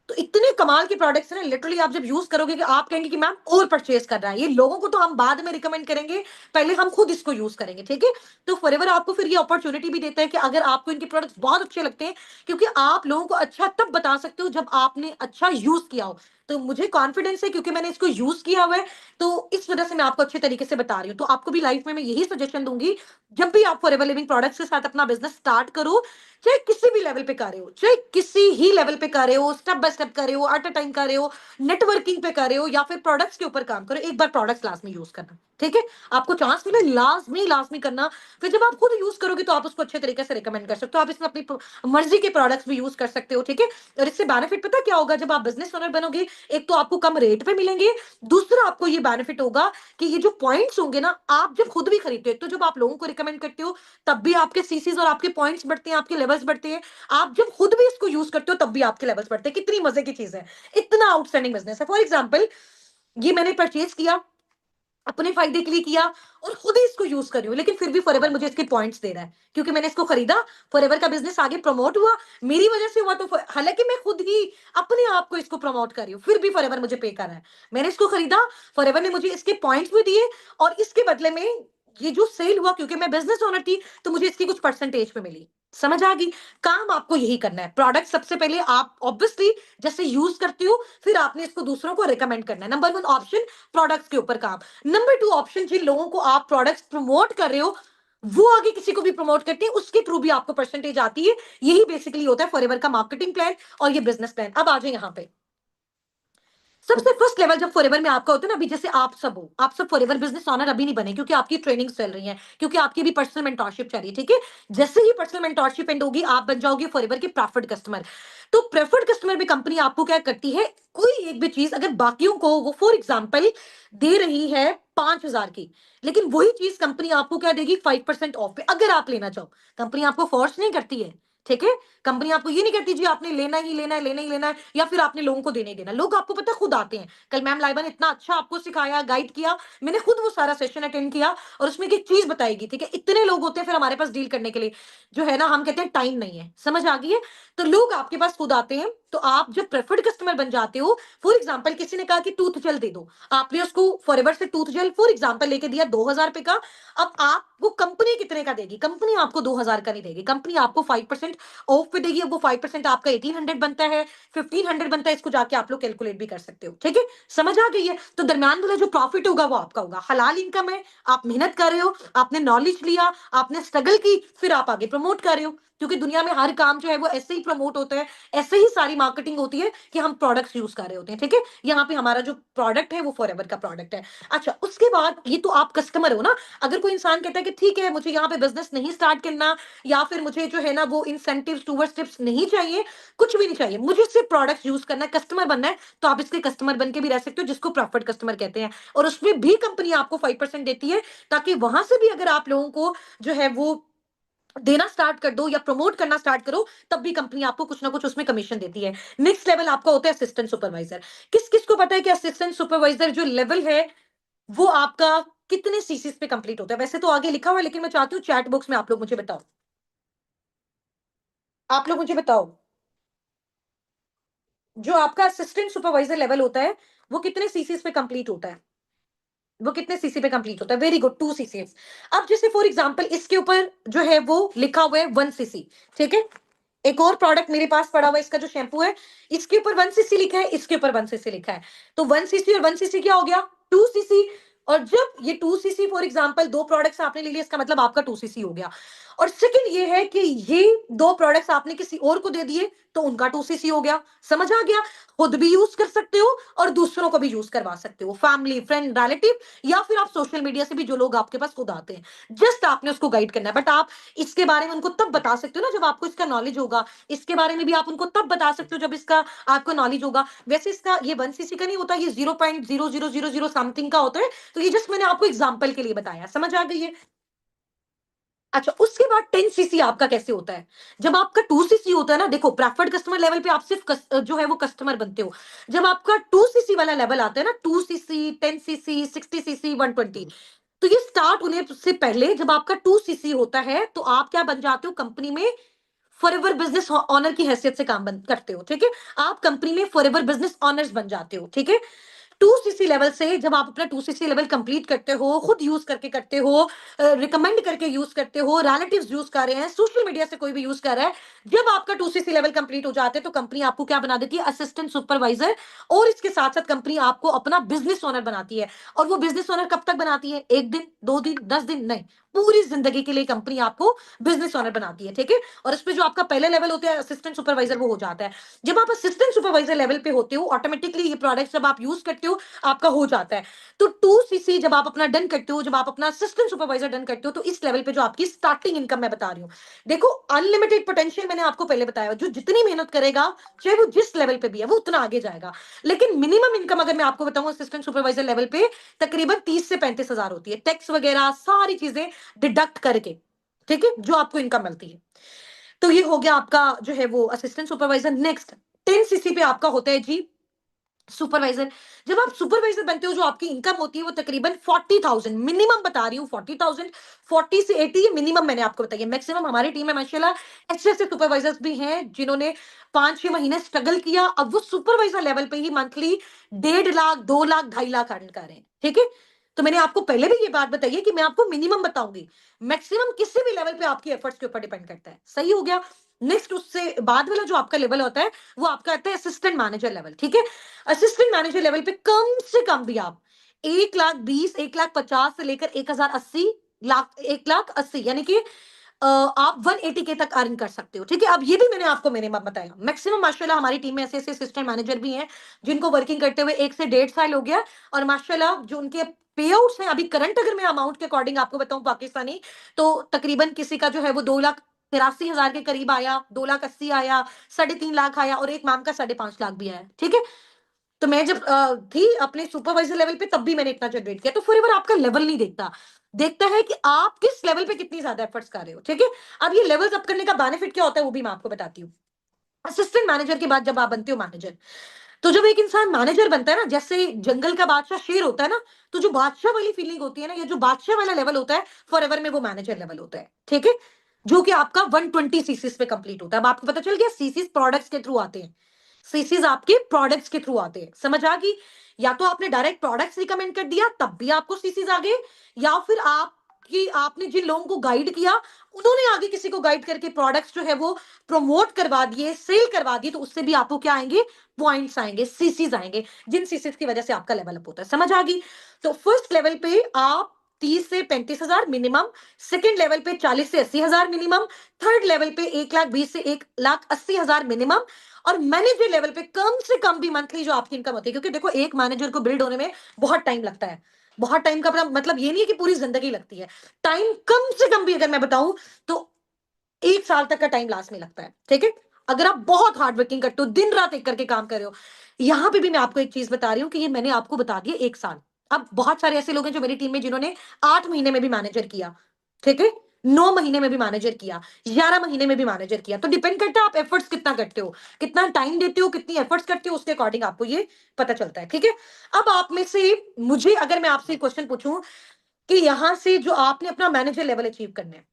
तो इतने कमाल के प्रोडक्ट्स हैं, लिटरली आप जब यूज करोगे कि आप कहेंगे कि मैम और परचेज करना है, ये लोगों को तो हम बाद में रिकमेंड करेंगे, पहले हम खुद इसको यूज करेंगे, ठीक है। तो फॉरएवर आपको फिर ये अपॉर्चुनिटी भी देता है कि अगर आपको इनके प्रोडक्ट्स बहुत अच्छे लगते हैं, क्योंकि आप लोगों को अच्छा तब बता सकते हो जब आपने अच्छा यूज किया हो। तो मुझे कॉन्फिडेंस है क्योंकि मैंने इसको यूज किया हुआ है, तो इस वजह से मैं आपको अच्छे तरीके से बता रही हूँ। तो आपको भी लाइफ में मैं यही सजेशन दूंगी, जब भी आप फॉरएवर लिविंग प्रोडक्ट्स के साथ अपना बिजनेस स्टार्ट करो, चाहे किसी भी लेवल लेवल पे कर रहे हो, चाहे किसी ही लेवल पे कर रहे हो, स्टेप बाय स्टेप कर रहे हो, एट अ टाइम कर रहे हो, नेटवर्किंग पे कर रहे हो या फिर प्रोडक्ट्स के ऊपर काम करो, एक बार प्रोडक्ट्स लाजमी यूज करना, ठीक है? आपको चांस मिले लाजमी लाजमी करना। फिर जब आप खुद यूज करोगे तो आप उसको अच्छे तरीके से रिकमेंड कर सकते हो, आप इसमें अपनी मर्जी के प्रोडक्ट्स भी यूज कर सकते हो, ठीक है? और इससे बेनिफिट पता क्या होगा, जब आप बिजनेस ओनर बनोगे, एक तो आपको कम रेट पे मिलेंगे, दूसरा आपको ये बेनिफिट होगा कि ये जो पॉइंट्स होंगे ना, आप जब खुद भी खरीदते हो, तो जब आप लोगों को रिकमेंड करते हो तब भी आपके सीसीज और आपके पॉइंट्स बढ़ते हैं, आपके लेवल्स बढ़ते हैं। आप जब खुद भी इसको यूज करते हो तब भी आपके लेवल्स बढ़ते हैं। कितनी मजे की चीज है, इतना आउटस्टैंडिंग बिजनेस है। फॉर एग्जाम्पल, ये मैंने परचेज किया, अपने फायदे के लिए किया और खुद ही इसको यूज कर रही हूँ, लेकिन फिर भी फॉरएवर मुझे इसके पॉइंट्स दे रहा है क्योंकि मैंने इसको खरीदा। फॉरएवर का बिजनेस आगे प्रमोट हुआ, मेरी वजह से हुआ। तो हालांकि मैं खुद ही अपने आप को इसको प्रमोट कर रही हूँ, फिर भी फॉरएवर मुझे पे कर रहा है। मैंने इसको खरीदा, फॉरएवर ने मुझे इसके पॉइंट्स भी दिए और इसके बदले में ये जो सेल हुआ, क्योंकि मैं बिजनेस ओनर थी तो मुझे इसकी कुछ परसेंटेज पे मिली। समझ आ गई? काम आपको यही करना है। प्रोडक्ट सबसे पहले आप ऑब्वियसली जैसे यूज करते हो, फिर आपने इसको दूसरों को रिकमेंड करना है। नंबर 1 ऑप्शन, प्रोडक्ट्स के ऊपर काम। नंबर 2 ऑप्शन, जिन लोगों को आप प्रोडक्ट्स प्रमोट कर रहे हो वो आगे किसी को भी प्रमोट करते हैं, उसके थ्रू भी आपको परसेंटेज आती है। यही बेसिकली होता है फॉरएवर का मार्केटिंग प्लान और ये बिजनेस प्लान। अब आ जाए यहाँ पे, सबसे फर्स्ट लेवल जब फॉरएवर में आपका होता है ना, अभी जैसे आप सब हो, आप सब फॉरएवर बिजनेस ओनर अभी नहीं बने क्योंकि आपकी ट्रेनिंग चल रही है, क्योंकि आपकी भी पर्सनल मेंटरशिप चल रही है, ठीक है? जैसे ही पर्सनल मेंटरशिप एंड होगी, आप बन जाओगे फॉरएवर के प्रेफर्ड कस्टमर। तो प्रेफर्ड कस्टमर में कंपनी आपको क्या करती है, कोई एक भी चीज अगर बाकियों को वो फॉर एग्जाम्पल दे रही है 5,000 की, लेकिन वही चीज कंपनी आपको क्या देगी, 5% ऑफ पे, अगर आप लेना चाहो। कंपनी आपको फोर्स नहीं करती है, ठीक है? कंपनी आपको ये नहीं कहती जी आपने लेना ही लेना है, लेना ही लेना है, या फिर आपने लोगों को देने ही देना। लोग आपको पता खुद आते हैं। कल मैम लाइबा ने इतना अच्छा आपको सिखाया, गाइड किया, मैंने खुद वो सारा सेशन अटेंड किया और उसमें एक चीज बताई गई थी कि इतने लोग होते हैं फिर हमारे पास डील करने के लिए, जो है ना, हम कहते हैं टाइम नहीं है। समझ आ गई है? तो लोग आपके पास खुद आते हैं। तो आप जब प्रेफर्ड कस्टमर बन जाते हो, फॉर एग्जाम्पल किसी ने कहा कि टूथ जेल दे दो, आपने उसको फॉरएवर से टूथ जेल फॉर एग्जाम्पल लेके दिया 2,000 रुपए का। अब आपको कंपनी कितने का देगी? कंपनी आपको 2,000 का नहीं देगी, कंपनी आपको 5% ऑफ पे देगी। अब वो 5% आपका 1,800 बनता है, 1,500 बनता है, इसको जाके आप लोग कैलकुलेट भी कर सकते हो, ठीक है? समझ आ गई है? तो दरम्यान वाला जो प्रॉफिट होगा वो आपका होगा, हलाल इनकम है। आप मेहनत कर रहे हो, आपने नॉलेज लिया, आपने स्ट्रगल की, फिर आप आगे प्रमोट कर रहे हो, क्योंकि दुनिया में हर काम जो है वो ऐसे ही प्रमोट होता है, ऐसे ही सारी मार्केटिंग होती है कि हम प्रोडक्ट्स यूज कर रहे होते हैं, ठीक है? यहाँ पे हमारा जो प्रोडक्ट है वो फॉरएवर का प्रोडक्ट है। अच्छा, उसके बाद ये तो आप कस्टमर हो ना। अगर कोई इंसान कहता है कि ठीक है मुझे यहाँ पे बिजनेस नहीं स्टार्ट करना, या फिर मुझे जो है ना वो इंसेंटिव टूवर्ड्स टिप्स नहीं चाहिए, कुछ भी नहीं चाहिए, मुझे सिर्फ प्रोडक्ट्स यूज करना है, कस्टमर बनना है, तो आप इसके कस्टमर बन के भी रह सकते हो, जिसको प्रॉफिट कस्टमर कहते हैं। और उसमें भी कंपनी आपको 5% देती है, ताकि वहां से भी अगर आप लोगों को जो है वो देना स्टार्ट कर दो या प्रमोट करना स्टार्ट करो, तब भी कंपनी आपको कुछ ना कुछ उसमें कमीशन देती है। नेक्स्ट लेवल आपका होता है असिस्टेंट सुपरवाइजर। किस किस को पता है कि असिस्टेंट सुपरवाइजर जो लेवल है वो आपका कितने सीसीस पे कंप्लीट होता है? वैसे तो आगे लिखा हुआ है, लेकिन मैं चाहती हूँ चैट बॉक्स में आप लोग मुझे बताओ, आप लोग मुझे बताओ, जो आपका असिस्टेंट सुपरवाइजर लेवल होता है वो कितने सीसीस पे कंप्लीट होता है? वो कितने सीसी पे कंप्लीट होता है? Very good, 2 CC. अब जैसे फॉर एग्जांपल इसके ऊपर जो है वो लिखा हुआ है 1 सीसी, ठीक है? एक और प्रोडक्ट मेरे पास पड़ा हुआ है, इसका जो शैम्पू है, इसके ऊपर 1 सीसी लिखा है, इसके ऊपर 1 सीसी लिखा है। तो 1 सीसी और 1 सीसी क्या हो गया? 2 सीसी। और जब ये 2 सीसी फॉर एग्जाम्पल 2 प्रोडक्ट्स आपने ले लिए, इसका मतलब आपका 2 सीसी हो गया। और सेकंड ये है कि ये 2 प्रोडक्ट्स आपने किसी और को दे दिए तो उनका 2 सीसी हो गया। समझ आ गया? खुद भी यूज कर सकते हो और दूसरों को भी यूज करवा सकते हो, फैमिली फ्रेंड रिलेटिव, या फिर आप सोशल मीडिया से भी, जो लोग आपके पास खुद आते हैं, जस्ट आपने उसको गाइड करना है। बट आप इसके बारे में उनको तब बता सकते हो ना जब आपको इसका नॉलेज होगा। इसके बारे में भी आप उनको तब बता सकते हो जब इसका आपको नॉलेज होगा। वैसे इसका ये 1 सीसी का नहीं होता, ये 0.0000 समथिंग का होता है। तो ये जस्ट मैंने आपको एग्जाम्पल के लिए बताया। समझ आ गई है? अच्छा, उसके बाद 10 सीसी आपका कैसे होता है? जब आपका 2 सीसी होता है ना, देखो प्रेफर्ड कस्टमर लेवल पे आप सिर्फ जो है वो कस्टमर बनते हो। जब आपका 2 सीसी वाला लेवल आता है ना, 2 सीसी, 10 सीसी, 60 सीसी, 120, तो ये स्टार्ट होने से पहले जब आपका 2 सीसी होता है तो आप क्या बन जाते हो? कंपनी में फॉरएवर बिजनेस ऑनर की हैसियत से काम करते हो, ठीक है? आप कंपनी में फॉरएवर बिजनेस ऑनर्स बन जाते हो, ठीक है? 2 सीसी लेवल से जब आप अपना 2 सीसी लेवल कंप्लीट करते हो, खुद यूज करके करते हो, रिकमेंड करके यूज करते हो, रिलेटिव्स यूज कर रहे हैं, सोशल मीडिया से कोई भी यूज कर रहा है, जब आपका 2 सीसी लेवल कंप्लीट हो जाते हैं तो कंपनी आपको क्या बना देती है? Assistant supervisor. और इसके साथ साथ कंपनी आपको अपना बिजनेस ओनर बनाती है। और वो बिजनेस ओनर कब तक बनाती है? 1 दिन, 2 दिन, 10 दिन नहीं, पूरी जिंदगी के लिए कंपनी आपको बिजनेस ओनर बनाती है, ठीक है। और इसमें जो आपका पहले लेवल होता है असिस्टेंट सुपरवाइजर, वो हो जाता है। जब आप असिस्टेंट सुपरवाइजर लेवल पे होते हो, ऑटोमेटिकली ये प्रोडक्ट जब आप यूज करते हो आपका हो जाता है। तो 2 सीसी जब आप अपना डन करते हो, जब आप अपना असिस्टेंट सुपरवाइजर डन करते हो, तो इस लेवल पे जो आपकी स्टार्टिंग इनकम मैं बता रही हूँ, देखो अनलिमिटेड पोटेंशियल मैंने आपको पहले बताया, जो जितनी मेहनत करेगा चाहे वो जिस लेवल पे भी है वो उतना आगे जाएगा। लेकिन मिनिमम इनकम अगर मैं आपको बताऊं असिस्टेंट सुपरवाइजर लेवल पे तकरीबन 30 से 35 हजार होती है, टैक्स वगैरह सारी चीजें डिडक्ट करके, ठीक है, जो आपको इनकम मिलती है। तो ये हो गया आपका जो है वो असिस्टेंट सुपरवाइजर। नेक्स्ट 10 सीसी पे आपका होता है जी सुपरवाइजर। जब आप सुपरवाइजर बनते हो जो आपकी इनकम होती है वो तकरीबन 40,000 मिनिमम बता रही हूँ, 40,000, 40 से 80 ये मिनिमम मैंने आपको बताइए। मैक्सिमम हमारी टीम में माशाल्लाह ऐसे ऐसे सुपरवाइजर्स भी हैं जिन्होंने 5-6 महीने स्ट्रगल किया, अब वो सुपरवाइजर लेवल पे ही मंथली 1.5 लाख, 2 लाख, 2.5 लाख अर्न कर रहे हैं, ठीक है। तो मैंने आपको पहले भी ये बात बताई है कि मैं आपको मिनिमम बताऊंगी, मैक्सिमम किसी भी लेवल पे आपकी एफर्ट्स के ऊपर डिपेंड करता है, सही हो गया। नेक्स्ट उससे बाद वाला जो आपका लेवल होता है वो आपका आता है असिस्टेंट मैनेजर लेवल, ठीक है। असिस्टेंट मैनेजर लेवल पे कम से कम भी आप 1,20,000, 1,50,000 से लेकर 1,80,000, 1,80,000 यानी कि आप 180 के तक अर्न कर सकते हो, ठीक है। अब ये भी मैंने आपको मिनिमम बताया। मैक्सिमम माशाल्लाह हमारी टीम में ऐसे ऐसे असिस्टेंट मैनेजर भी हैं जिनको वर्किंग करते हुए 1 से 1.5 साल हो गया, और माशाल्लाह जो उनके पे आउट्स हैं अभी करंट, अगर मैं अमाउंट के अकॉर्डिंग आपको बताऊं पाकिस्तानी, तो तकरीबन किसी का जो है वो 2,83,000 के करीब आया, 2,80,000 आया, 3.5 लाख आया, और एक मैम का 5.5 लाख भी आया, ठीक है। तो मैं जब थी अपने सुपरवाइजर लेवल पे तब भी मैंने इतना जनरेट किया। तो फॉरएवर आपका लेवल नहीं देखता, देखता है कि आप किस लेवल पे कितनी ज्यादा एफर्ट्स कर रहे हो, ठीक है। अब ये लेवल्स अप करने का बेनिफिट क्या होता है वो भी मैं आपको बताती हूँ। असिस्टेंट मैनेजर के बाद जब आप बनते हो मैनेजर, तो जब एक इंसान मैनेजर बनता है ना, जैसे जंगल का बादशाह शेर होता है ना, तो जो बादशाह वाली फीलिंग होती है ना, ये जो बादशाह वाला लेवल होता है फॉरएवर में, वो मैनेजर लेवल होता है, ठीक है। जो कि आपका 120 सीसीस पे कंप्लीट होता है। अब आपको पता चल गया सीसीस प्रोडक्ट्स के थ्रू आते हैं, सीसीज आपके प्रोडक्ट्स के थ्रू आते हैं, समझ आ गई। या तो आपने डायरेक्ट प्रोडक्ट्स रिकमेंड कर दिया तब भी आपको सीसीज आ गए, या फिर आपकी आपने जिन लोगों को गाइड किया उन्होंने आगे किसी को गाइड करके प्रोडक्ट्स जो है वो प्रमोट करवा दिए, सेल करवा दिए, तो उससे भी आपको क्या आएंगे, पॉइंट्स आएंगे, सीसीज आएंगे, जिन सीसीज की वजह से आपका लेवल अप होता है, समझ आ गई। तो फर्स्ट लेवल पे आप 30 से 35 हजार मिनिमम, सेकेंड लेवल पे 40 से 80 हजार मिनिमम, थर्ड लेवल पे 1,20,000 से 1,80,000 मिनिमम, और मैनेजर लेवल पे कम से कम भी मंथली जो आपकी इनकम होती है, क्योंकि देखो एक मैनेजर को बिल्ड होने में बहुत टाइम लगता है, बहुत टाइम का मतलब ये नहीं है कि पूरी जिंदगी लगती है, टाइम कम से कम भी अगर मैं बताऊं तो 1 साल तक का टाइम लास्ट में लगता है, ठीक है। अगर आप बहुत हार्ड वर्किंग करते हो, दिन रात एक करके काम कर रहे हो। यहां पे भी मैं आपको एक चीज बता रही हूँ कि ये मैंने आपको बता दिया 1 साल। अब बहुत सारे ऐसे लोग हैं जो मेरी टीम में जिन्होंने 8 महीने में भी मैनेजर किया, ठीक है, 9 महीने में भी मैनेजर किया, 11 महीने में भी मैनेजर किया। तो डिपेंड करता है आप एफर्ट्स कितना करते हो, कितना टाइम देते हो, कितनी एफर्ट्स करते हो, उसके अकॉर्डिंग आपको ये पता चलता है, ठीक है। अब आप में से मुझे अगर मैं आपसे क्वेश्चन पूछूं कि यहां से जो आपने अपना मैनेजर लेवल अचीव करना है,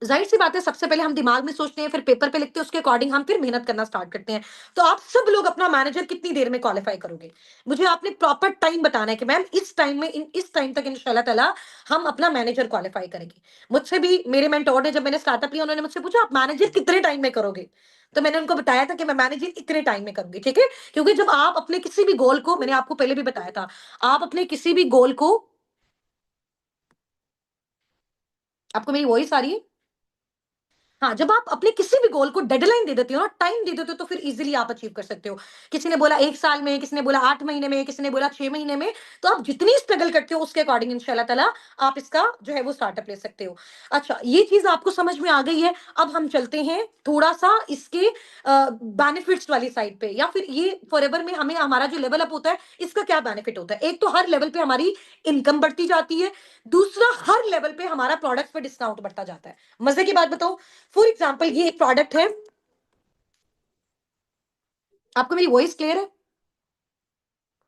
जाहिर सी बात है सबसे पहले हम दिमाग में सोचते हैं, फिर पेपर पे लिखते हैं, उसके अकॉर्डिंग हम फिर मेहनत करना स्टार्ट करते हैं। तो आप सब लोग अपना मैनेजर कितनी देर में क्वालिफाई करोगे, मुझे आपने प्रॉपर टाइम बताना है कि मैम इस टाइम में इस टाइम तक इंशाल्लाह ताला हम अपना मैनेजर क्वालिफाई करेंगे। मुझसे भी मेरे मेंटोर ने, जब मैंने स्टार्टअप लिया, उन्होंने मुझसे पूछा आप मैनेजर कितने टाइम में करोगे, तो मैंने उनको बताया था कि मैं मैनेजर इतने टाइम में करूंगी, ठीक है। क्योंकि जब आप अपने किसी भी गोल को, मैंने आपको पहले भी बताया था, आप अपने किसी भी गोल को, आपको मेरी वॉइस आ रही है? हाँ, जब आप अपने किसी भी गोल को डेडलाइन दे देते हो ना, टाइम दे देते हो, तो फिर इजीली आप अचीव कर सकते हो। किसी ने बोला 1 साल में, किसी ने बोला 8 महीने में, किसी ने बोला 6 महीने में, तो आप जितनी स्ट्रगल करते हो उसके अकॉर्डिंग इंशाल्लाह ताला आप इसका जो है वो स्टार्टअप ले सकते हो। अच्छा, ये चीज आपको समझ में आ गई है। अब हम चलते हैं थोड़ा सा इसके बेनिफिट्स वाली साइड पे, या फिर ये फॉरएवर में हमें हमारा जो लेवल अप होता है इसका क्या बेनिफिट होता है। एक तो हर लेवल पे हमारी इनकम बढ़ती जाती है, दूसरा हर लेवल पे हमारा प्रोडक्ट्स पे डिस्काउंट बढ़ता जाता है। मजे की बात बताऊं, फॉर एग्जाम्पल ये एक प्रोडक्ट है, आपको मेरी वॉइस क्लियर है?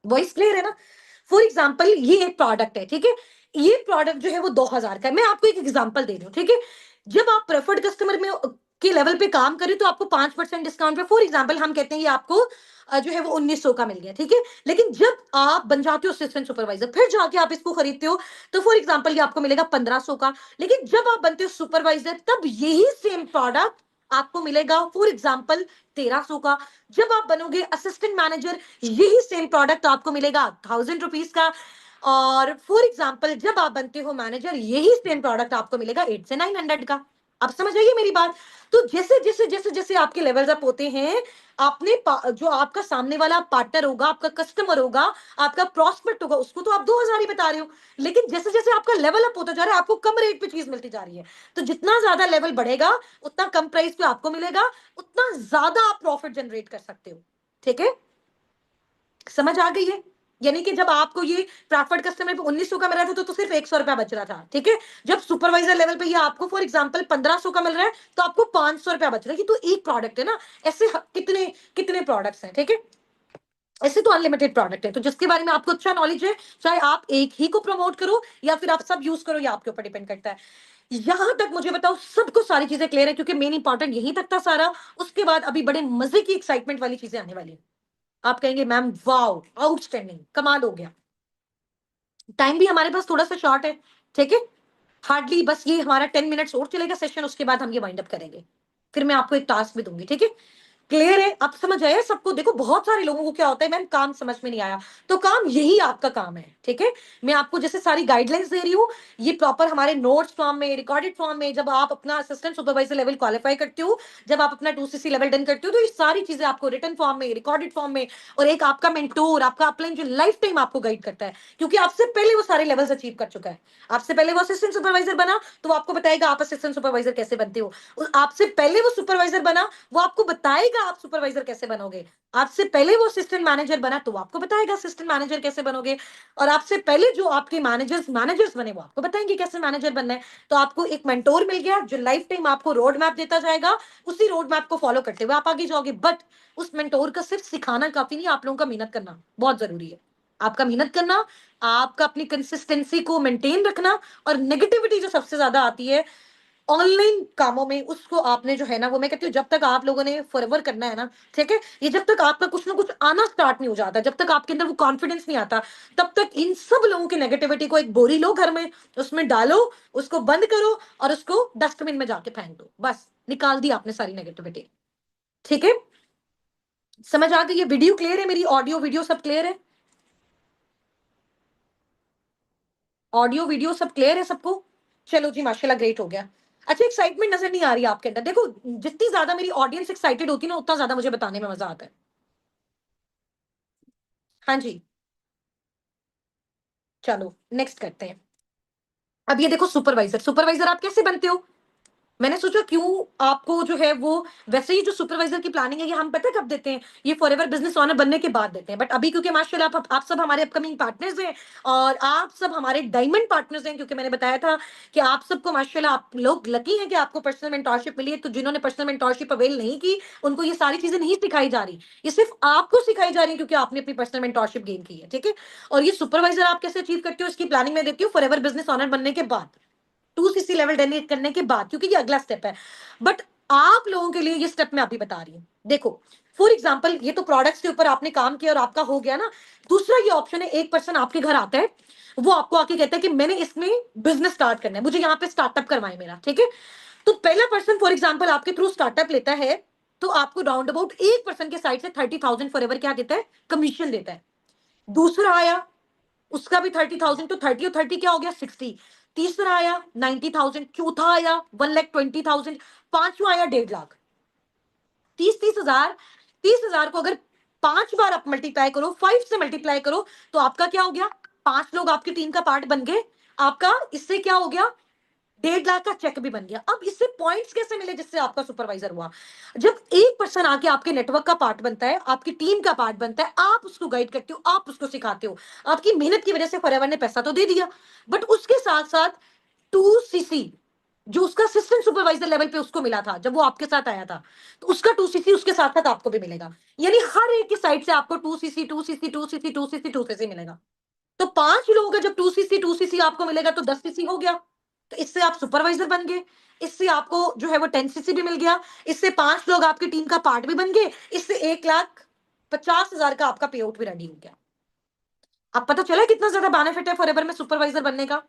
वॉइस क्लियर है ना? फॉर एग्जाम्पल ये एक प्रोडक्ट है, ठीक है। ये प्रोडक्ट जो है वो 2,000 का है। मैं आपको एक एग्जाम्पल दे रही हूँ, ठीक है। जब आप प्रेफर्ड कस्टमर में के लेवल पे काम करें तो आपको 5% डिस्काउंट पे, फॉर एग्जाम्पल हम कहते हैं ये आपको जो है वो 1,900 का मिल गया, ठीक है। लेकिन जब आप बन जाते हो असिस्टेंट सुपरवाइजर, फिर जाके आप इसको खरीदते हो, तो फॉर एग्जाम्पल ये आपको मिलेगा 1,500 का। लेकिन जब आप बनते हो सुपरवाइजर तब यही सेम प्रोडक्ट आपको मिलेगा फॉर एग्जाम्पल 1,300 का। जब आप बनोगे असिस्टेंट मैनेजर यही सेम प्रोडक्ट आपको मिलेगा 1,000 रुपीज का। और फॉर एग्जाम्पल जब आप बनते हो मैनेजर, यही सेम प्रोडक्ट आपको मिलेगा 8 से 900 का। अब समझ आइए मेरी बात। तो जैसे जैसे जैसे जैसे आपके लेवल्स अप होते हैं, आपने जो आपका सामने वाला पार्टनर होगा, आपका कस्टमर होगा, आपका प्रॉस्पेक्ट होगा, उसको तो आप 2000 ही बता रहे हो, लेकिन जैसे जैसे आपका लेवल अप होता जा रहा है, आपको कम रेट पे चीज मिलती जा रही है। तो जितना ज्यादा लेवल बढ़ेगा, उतना कम प्राइस पे आपको मिलेगा, उतना ज्यादा आप प्रॉफिट जनरेट कर सकते हो। ठीक है, समझ आ गई है? यानी कि जब आपको ये प्रेफर्ड कस्टमर पे 1900 का मिल रहा था, तो सिर्फ 100 रुपया बच रहा था। ठीक है, जब सुपरवाइजर लेवल पे ये आपको फॉर एग्जांपल 1500 का मिल रहा है, तो आपको 500 रुपया बच रहा है। ये तो एक प्रोडक्ट है ना, ऐसे कितने कितने प्रोडक्ट्स हैं। ठीक है, ऐसे तो अनलिमिटेड प्रोडक्ट है। तो जिसके बारे में आपको अच्छा नॉलेज है, चाहे आप एक ही को प्रमोट करो या फिर आप सब यूज करो, या आपके ऊपर डिपेंड करता है। यहां तक मुझे बताओ सबको सारी चीजें क्लियर है, क्योंकि मेन इंपॉर्टेंट यहीं तक था सारा। उसके बाद अभी बड़े मजे की एक्साइटमेंट वाली चीजें आने वाली है। आप कहेंगे मैम वाओ, आउटस्टैंडिंग, कमाल हो गया। टाइम भी हमारे पास थोड़ा सा शॉर्ट है। ठीक है, हार्डली बस ये हमारा 10 मिनट्स और चलेगा सेशन, उसके बाद हम ये वाइंड अप करेंगे। फिर मैं आपको एक टास्क भी दूंगी। ठीक है, क्लियर है? अब समझ आया सबको? देखो बहुत सारे लोगों को क्या होता है, मैम काम समझ में नहीं आया। तो काम यही आपका काम है। ठीक है, मैं आपको जैसे सारी गाइडलाइंस दे रही हूँ, ये प्रॉपर हमारे नोट्स फॉर्म में, रिकॉर्डेड फॉर्म में, जब आप अपना असिस्टेंट सुपरवाइजर लेवल क्वालिफाई करते हो, जब आप अपना 2cc लेवल डन करते हो, तो ये सारी चीजें आपको रिटन फॉर्म में, रिकॉर्डेड फॉर्म में, और एक आपका मेंटोर, आपका अपलाइन जो लाइफ टाइम आपको गाइड करता है, क्योंकि आपसे पहले वो सारे लेवल्स अचीव कर चुका है। आपसे पहले वो असिस्टेंट सुपरवाइजर बना, तो वो आपको बताएगा आप असिस्टेंट सुपरवाइजर कैसे बनते हो। आपसे पहले वो सुपरवाइजर बना, वो आपको बताएगा आप सुपरवाइजर कैसे बनोगे। आपसे पहले वो असिस्टेंट मैनेजर बना, तो वो आपको बताएगा असिस्टेंट मैनेजर कैसे बनोगे। और आपसे पहले जो आपके मैनेजर्स मैनेजर्स बने, वो आपको बताएंगे कैसे मैनेजर बनना है। तो आपको एक मेंटोर मिल गया, जो लाइफ टाइम आपको रोड मैप देता जाएगा। उसी रोड मैप को फॉलो करते हुए आप आगे जाओगे। बट उस मेंटोर का सिर्फ सिखाना काफी नहीं, आप लोगों का मेहनत करना बहुत जरूरी है। आपका मेहनत करना, आपका अपनी कंसिस्टेंसी को मेंटेन रखना, और नेगेटिविटी जो सबसे ज्यादा आती है ऑनलाइन कामों में, उसको आपने जो है ना, वो मैं कहती हूँ जब तक आप लोगों ने फॉरएवर करना है ना, ठीक है, ये जब तक आपका कुछ ना कुछ आना स्टार्ट नहीं हो जाता, जब तक आपके अंदर वो कॉन्फिडेंस नहीं आता, तब तक इन सब लोगों की नेगेटिविटी को एक बोरी लो घर में, उसमें डालो, उसको बंद करो, और उसको डस्टबिन में जाके फेंक दो। बस निकाल दी आपने सारी नेगेटिविटी। ठीक है, समझ आ गई? ये वीडियो क्लियर है? मेरी ऑडियो वीडियो सब क्लियर है? ऑडियो वीडियो सब क्लियर है सबको? चलो जी, माशाल्लाह, ग्रेट हो गया। अच्छा, एक्साइटमेंट नजर नहीं आ रही आपके अंदर? देखो, जितनी ज्यादा मेरी ऑडियंस एक्साइटेड होती है ना, उतना ज्यादा मुझे बताने में मजा आता है। हाँ जी, चलो नेक्स्ट करते हैं। अब ये देखो, सुपरवाइजर, सुपरवाइजर आप कैसे बनते हो? मैंने सोचा क्यों आपको जो है वो, वैसे ही जो सुपरवाइजर की प्लानिंग है, ये हम पता है कब देते हैं? ये फॉरएवर बिजनेस ओनर बनने के बाद देते हैं। बट अभी क्योंकि माशाल्लाह आप सब हमारे अपकमिंग पार्टनर्स हैं, और आप सब हमारे डायमंड पार्टनर्स हैं, क्योंकि मैंने बताया था कि आप सबको माशाल्लाह, आप लोग लकी हैं कि आपको पर्सनल मेंटोरशिप मिली है। तो जिन्होंने पर्सनल मेंटोरशिप अवेल नहीं की, उनको ये सारी चीजें नहीं सिखाई जा रही, ये सिर्फ आपको सिखाई जा रही है, क्योंकि आपने अपनी पर्सनल मेंटोरशिप गेन की है। ठीक है, और ये सुपरवाइजर आप कैसे अचीव करते हो, इसकी प्लानिंग मैं देती हूँ फॉरएवर बिजनेस ओनर बनने के बाद, 2cc लेवल डन करने के बाद, क्योंकि ये अगला स्टेप है। बट आप लोगों के लिए ये स्टेप मैं अभी बता रही हूँ। देखो, फॉर एग्जाम्पल, ये तो प्रोडक्ट्स के ऊपर आपने काम किया और आपका हो गया ना। दूसरा ये ऑप्शन है, एक पर्सन आपके घर आता है, वो आपको आके कहता है कि मैंने इसमें बिजनेस स्टार्ट करना है, मुझे यहाँ पे स्टार्टअप करवाए मेरा। ठीक है, तो पहला पर्सन फॉर एग्जाम्पल आपके थ्रू स्टार्टअप लेता है, तो आपको राउंड अबाउट एक पर्सन के साइड से 30,000 फॉर एवर क्या देता है, कमीशन देता है। दूसरा आया, उसका भी 30,000, तो 30 और 30 क्या हो गया, 60। तीसरा आया 90,000, चौथा आया 1,20,000, पांचवा आया 1.5 लाख। 30,000 30,000 को अगर 5 बार आप मल्टीप्लाई करो, 5 से मल्टीप्लाई करो, तो आपका क्या हो गया, 5 लोग आपकी टीम का पार्ट बन गए। आपका इससे क्या हो गया, 1.5 लाख का चेक भी बन गया। अब इससे पॉइंट्स कैसे मिले जिससे आपका सुपरवाइजर हुआ? जब एक पर्सन आके आपके नेटवर्क का पार्ट बनता है, आपकी टीम का पार्ट बनता है, आप उसको गाइड करते हो, आप उसको सिखाते हो, आपकी मेहनत की वजह से फॉरएवर ने पैसा तो दे दिया, बट उसके साथ साथ 2cc जो उसका असिस्टेंट सुपरवाइजर लेवल पे उसको मिला था जब वो आपके साथ आया था, तो उसका 2cc उसके साथ साथ आपको भी मिलेगा। यानी हर एक की साइड से आपको 2cc 2cc 2cc 2cc 2cc मिलेगा। तो 5 लोगों का जब 2cc आपको मिलेगा, तो 10cc हो गया। तो इससे आप सुपरवाइजर बन गए, इससे आपको जो है वो 10cc भी मिल गया, इससे 5 लोग आपकी टीम का पार्ट भी बन गए, इससे 1,50,000 का आपका पे आउट भी रेडी हो गया। अब पता चला कितना ज्यादा बेनिफिट है फॉरएवर में सुपरवाइजर बनने का?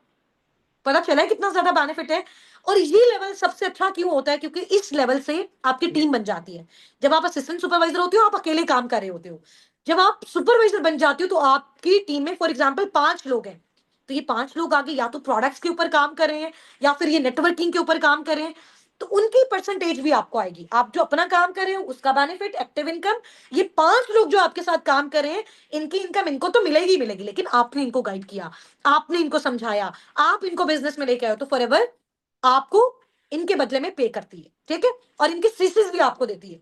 पता चला है कितना ज्यादा बेनिफिट है? और ये लेवल सबसे अच्छा क्यों होता है, क्योंकि इस लेवल से आपकी टीम बन जाती है। जब आप असिस्टेंट सुपरवाइजर होते हो, आप अकेले काम कर रहे होते हो। जब आप सुपरवाइजर बन जाते हो, तो आपकी टीम में फॉर एग्जांपल 5 लोग हैं, तो ये 5 लोग आगे या तो प्रोडक्ट्स के ऊपर काम कर रहे हैं या फिर ये नेटवर्किंग के ऊपर काम कर रहे हैं, तो उनकी परसेंटेज भी आपको आएगी। आप जो अपना काम कर रहे हो उसका बेनिफिट, एक्टिव इनकम, ये 5 लोग जो आपके साथ काम कर रहे हैं इनकी इनकम इनको तो मिलेगी ही मिलेगी, लेकिन आपने इनको गाइड किया, आपने इनको समझाया, आप इनको बिजनेस में लेके आए हो, तो फॉरएवर आपको इनके बदले में पे करती है, ठीक है, और इनकी सीसीज भी आपको देती है।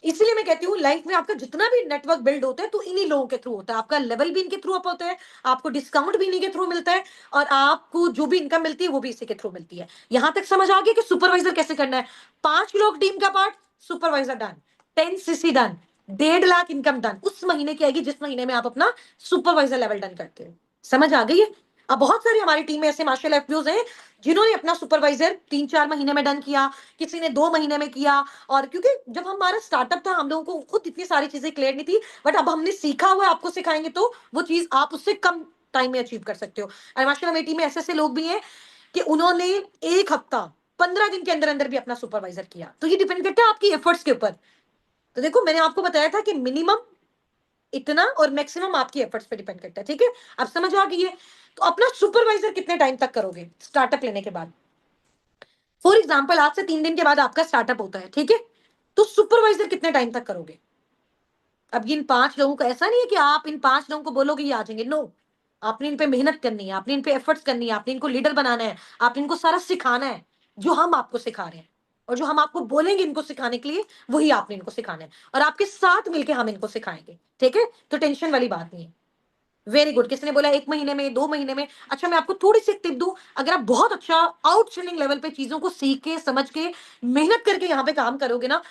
इसलिए मैं कहती हूँ लाइफ में आपका जितना भी नेटवर्क बिल्ड होता है तो इन्हीं लोगों के थ्रू होता है, आपका लेवल भी इनके थ्रू अप होता है, आपको डिस्काउंट भी इन्हीं के थ्रू मिलता है, और आपको जो भी इनकम मिलती है वो भी इसी के थ्रू मिलती है। यहां तक समझ आ गया कि सुपरवाइजर कैसे करना है। 5 लोग टीम का part, supervisor done, 10 CC done, 1.5 lakh income done उस महीने की आएगी जिस महीने में आप अपना सुपरवाइजर लेवल डन करते हो। समझ आ गई है। अब बहुत सारे हमारी टीम में ऐसे माशाल्लाह एफपीओज हैं जिन्होंने अपना सुपरवाइजर 3-4 महीने में डन किया, किसी ने 2 महीने में किया। और क्योंकि जब हमारा स्टार्टअप था हम लोगों को खुद इतनी सारी चीजें क्लियर नहीं थी, बट अब हमने सीखा हुआ है, आपको सिखाएंगे तो वो चीज आप उससे कम टाइम में अचीव कर सकते हो। और माशाल्लाह मेरी टीम में ऐसे ऐसे लोग भी हैं कि उन्होंने 1 हफ्ता 15 दिन के अंदर अंदर भी अपना सुपरवाइजर किया। तो ये डिपेंड करता है आपकी एफर्ट्स के ऊपर। तो देखो मैंने आपको बताया था कि मिनिमम इतना और मैक्सिमम आपकी एफर्ट्स पे डिपेंड करता है, ठीक है। अब समझ आ गई है। तो अपना सुपरवाइजर कितने टाइम तक करोगे स्टार्टअप लेने के बाद? फॉर एग्जाम्पल आज से 3 दिन के बाद आपका स्टार्टअप होता है, ठीक है, तो सुपरवाइजर कितने टाइम तक करोगे? अब इन 5 लोगों को ऐसा नहीं है कि आप इन 5 लोगों को बोलोगे ये आ जाएंगे, नो। आपने इन पे मेहनत करनी है, आपने इन पे एफर्ट्स करनी है, आपने इनको लीडर बनाना है, आपने इनको सारा सिखाना है जो हम आपको सिखा रहे हैं, और जो हम आपको बोलेंगे इनको सिखाने के लिए वही आपने इनको सिखाना है, और आपके साथ मिलकर हम इनको सिखाएंगे, ठीक है। तो टेंशन वाली बात नहीं है। Very good. किसने बोला 1 महीने में, 2 महीने में? अच्छा मैं आपको थोड़ी सी टिप दूं, अगर आप बहुत अच्छा आउटस्टैंडिंग लेवल पे चीजों को सीख के समझ के मेहनत करके यहाँ पे काम करोगे ना,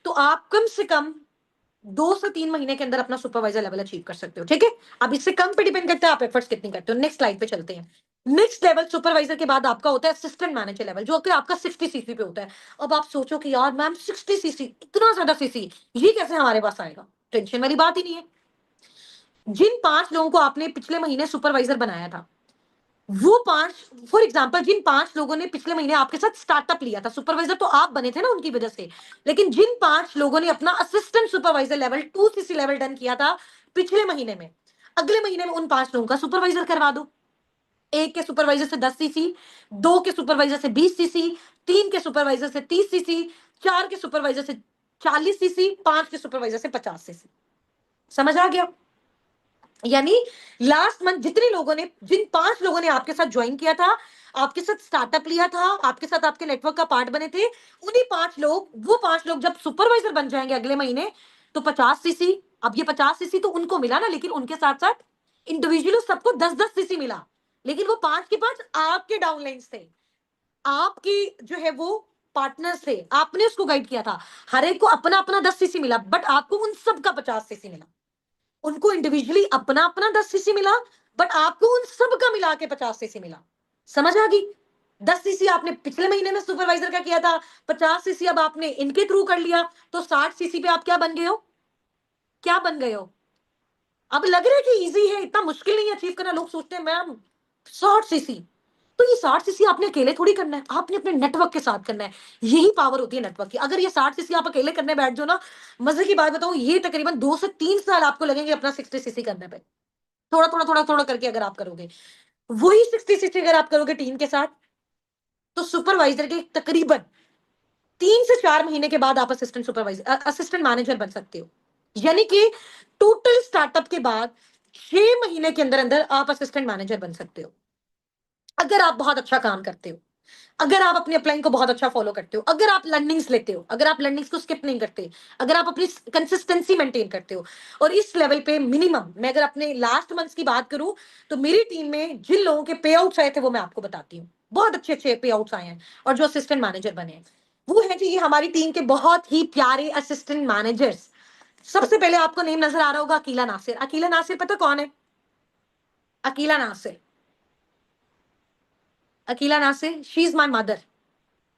तो आप कम से कम 2 से 3 महीने के अंदर अपना सुपरवाइजर लेवल अचीव कर सकते हो, ठीक है। अब इससे कम पे डिपेंड करता है आप एफर्ट्स कितनी करते हो। नेक्स्ट स्लाइड पे चलते हैं। नेक्स्ट लेवल सुपरवाइजर के बाद आपका होता है असिस्टेंट मैनेजर लेवल, जो कि आपका 60 सीसी पे होता है। अब आप सोचो कि यार मैम 60 सीसी, इतना ज्यादा सीसी, ये कैसे हमारे पास आएगा? टेंशन वाली बात ही नहीं है। जिन 5 लोगों को आपने पिछले महीने सुपरवाइजर बनाया था, वो 5, फॉर एग्जाम्पल जिन 5 लोगों ने पिछले महीने आपके साथ स्टार्टअप लिया था, सुपरवाइजर तो आप बने थे ना उनकी वजह से, लेकिन जिन 5 लोगों ने अपना assistant supervisor level 2 CC level done किया था पिछले महीने में, अगले महीने में उन 5 लोगों का सुपरवाइजर करवा दो। एक के सुपरवाइजर से 10 सीसी, 2 के सुपरवाइजर से 20 सीसी, 3 के सुपरवाइजर से 30 सीसी, 4 के सुपरवाइजर से 40 सीसी, 5 के सुपरवाइजर से 50 सीसी। समझ आ गया? यानी लास्ट मंथ जितने लोगों ने, जिन 5 लोगों ने आपके साथ ज्वाइन किया था, आपके साथ स्टार्टअप लिया था, आपके साथ आपके नेटवर्क का पार्ट बने थे, उन्हीं 5 लोग, वो 5 लोग जब सुपरवाइजर बन जाएंगे अगले महीने, तो 50 सीसी। अब ये 50 सीसी तो उनको मिला ना, लेकिन उनके साथ साथ इंडिविजुअली सबको 10-10 सीसी मिला, लेकिन वो 5 के 5 आपके डाउनलाइंस थे, आपकी जो है वो पार्टनर्स थे, आपने उसको गाइड किया था। हर एक को अपना अपना 10 सीसी मिला, बट आपको उन सबका 50 सीसी मिला। उनको इंडिविजुअली अपना अपना 10 सीसी मिला, बट आपको उन सब का मिला के 50 सीसी मिला। समझ आ गई? 10 सीसी आपने पिछले महीने में सुपरवाइजर का किया था, 50 सीसी अब आपने इनके थ्रू कर लिया, तो 60 सीसी पे आप क्या बन गए हो? क्या बन गए हो? अब लग रहा है कि इजी है, इतना मुश्किल नहीं है अचीव करना। लोग सोचते हैं मैम 60 सीसी, तो ये 60 सीसी आपने अकेले थोड़ी करना है, आपने अपने नेटवर्क के साथ करना है। यही पावर होती है नेटवर्क की। अगर ये 60 सीसी आप अकेले करने बैठ जाओ ना, मजे की बात बताऊं, ये तकरीबन 2 से 3 साल आपको लगेंगे अपना 60 सीसी करने पे। थोड़ा थोड़ा थोड़ा थोड़ा करके अगर आप करोगे, वही 60-60 अगर आप करोगे टीम के साथ, तो सुपरवाइजर के तकरीबन 3 से 4 महीने के बाद आप असिस्टेंट सुपरवाइजर, असिस्टेंट मैनेजर बन सकते हो। यानी कि टोटल स्टार्टअप के बाद 6 महीने के अंदर अंदर आप असिस्टेंट मैनेजर बन सकते हो, अगर आप बहुत अच्छा काम करते हो, अगर आप अपने अपलाइन को बहुत अच्छा फॉलो करते हो, अगर आप लर्निंग्स लेते हो, अगर आप लर्निंग्स को स्किप नहीं करते, अगर आप अपनी कंसिस्टेंसी मेंटेन करते हो। और इस लेवल पे मिनिमम, मैं अगर अपने लास्ट मंथ की बात करूं, तो मेरी टीम में जिन लोगों के पे आउट्स आए थे वो मैं आपको बताती हूँ। बहुत अच्छे अच्छे पे आउट्स आए हैं, और जो असिस्टेंट मैनेजर बने हैं वो है जी ये हमारी टीम के बहुत ही प्यारे असिस्टेंट मैनेजर्स। सबसे पहले आपको नेम नजर आ रहा होगा अकीला नासिर। अकीला नासिर पता कौन है? Akila Nasir, Akila Nasir she is my mother,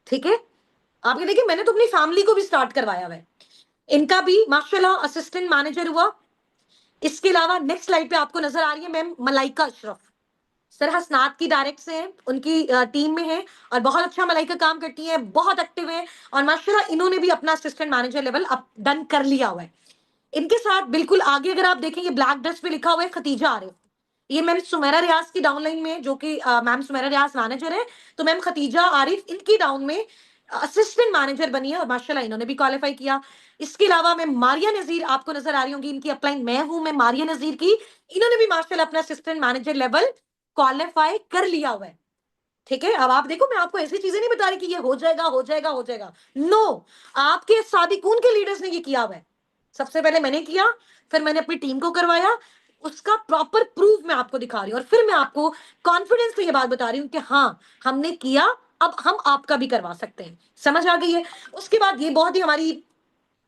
ठीक है। आप ये देखिए मैंने तो अपनी फैमिली को भी स्टार्ट करवाया हुआ है। इनका भी माशाल्लाह असिस्टेंट मैनेजर हुआ। इसके अलावा नेक्स्ट स्लाइड पे आपको नजर आ रही है मैम मलाइका अशरफ, सर हसनात की डायरेक्ट से है, उनकी टीम में है, और बहुत अच्छा मलाइका काम करती है, बहुत एक्टिव है, और माशाल्लाह इन्होंने भी अपना assistant manager level up done कर लिया हुआ है। इनके साथ बिल्कुल आगे अगर आप देखेंगे ब्लैक ड्रेस पे लिखा हुआ है खतीजा आरिफ, ये मैम सुमेरा रियाज की डाउनलाइन में, जो कि मैम सुमेरा रियाज मैनेजर है, तो मैम खतीजा आरिफ इनकी डाउन में असिस्टेंट मैनेजर बनी है और माशाल्लाह इन्होंने भी क्वालिफाई किया। इसके अलावा मैं मारिया नजीर आपको नजर आ रही होंगी, इनकी अपलाइन मैं हूं, मैं मारिया नजीर की, इन्होंने भी माशाल्लाह अपना असिस्टेंट मैनेजर लेवल क्वालिफाई कर लिया हुआ है। ठीक है, अब आप देखो मैं आपको ऐसी चीजें नहीं बता रही कि ये हो जाएगा हो जाएगा हो जाएगा, नो, आपके सादिकून के लीडर्स ने ये किया हुआ है। सबसे पहले मैंने किया, फिर मैंने अपनी टीम को करवाया, उसका प्रॉपर प्रूफ मैं आपको दिखा रही हूँ, और फिर मैं आपको कॉन्फिडेंस से ये बात बता रही हूँ कि हाँ हमने किया, अब हम आपका भी करवा सकते हैं। समझ आ गई है? उसके बाद ये बहुत ही हमारी